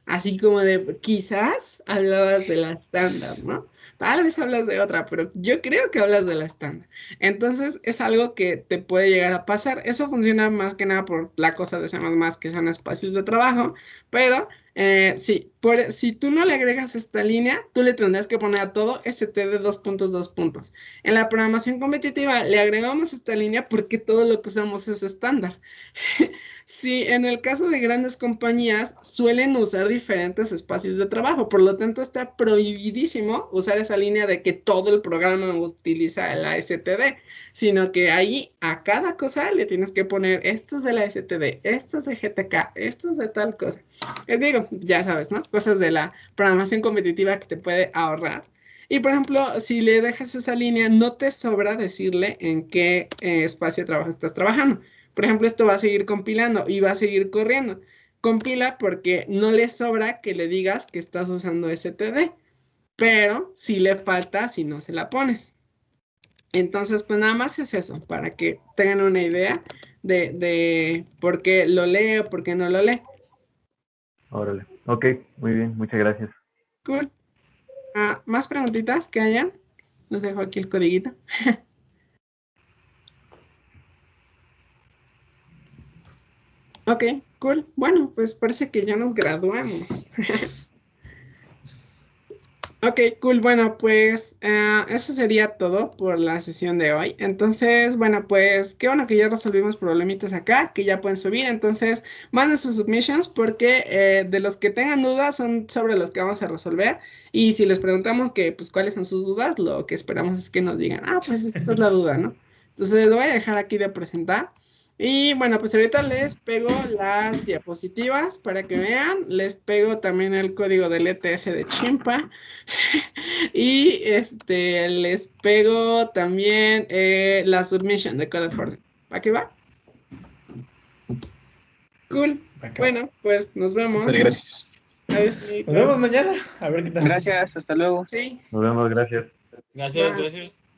Speaker 2: Así como de quizás hablabas de la estándar, ¿no? Tal vez hablas de otra, pero yo creo que hablas de la estándar. Entonces es algo que te puede llegar a pasar. Eso funciona más que nada por la cosa de C++, que son espacios de trabajo, pero Sí, si tú no le agregas esta línea, tú le tendrías que poner a todo STD 2 puntos. En la programación competitiva le agregamos esta línea porque todo lo que usamos es estándar. Sí, en el caso de grandes compañías suelen usar diferentes espacios de trabajo, por lo tanto está prohibidísimo usar esa línea de que todo el programa utiliza la STD, sino que ahí a cada cosa le tienes que poner estos de la STD, estos de GTK, estos de tal cosa. Digo, ya sabes, ¿no? Cosas de la programación competitiva que te puede ahorrar. Y por ejemplo, si le dejas esa línea, no te sobra decirle en qué espacio de trabajo estás trabajando. Por ejemplo, esto va a seguir compilando y va a seguir corriendo. Compila porque no le sobra que le digas que estás usando STD, pero sí le falta si no se la pones. Entonces, pues nada más es eso, para que tengan una idea de por qué lo lee o por qué no lo lee.
Speaker 4: Órale. Ok, muy bien, muchas gracias.
Speaker 2: Cool. ¿Más preguntitas que hayan? Les dejo aquí el codiguito. Ok, cool. Bueno, pues parece que ya nos graduamos. Ok, cool. Bueno, pues eso sería todo por la sesión de hoy. Entonces, bueno, pues qué bueno que ya resolvimos problemitas acá, que ya pueden subir. Entonces, manden sus submissions porque de los que tengan dudas son sobre los que vamos a resolver. Y si les preguntamos que, pues, cuáles son sus dudas, lo que esperamos es que nos digan, pues esta es la duda, ¿no? Entonces, lo voy a dejar aquí de presentar. Y bueno, pues ahorita les pego las diapositivas para que vean. Les pego también el código del ETS de Chimpa. Y les pego también la submission de Code Forces. ¿Para qué va? Cool. Bueno, pues nos vemos.
Speaker 1: Muchas gracias.
Speaker 2: Adiós,
Speaker 1: Nos
Speaker 2: amiguitos.
Speaker 1: vemos mañana. A ver qué tal.
Speaker 3: Gracias, hasta luego.
Speaker 2: Sí.
Speaker 4: Nos vemos, gracias.
Speaker 7: Gracias,
Speaker 2: Bye.
Speaker 7: gracias.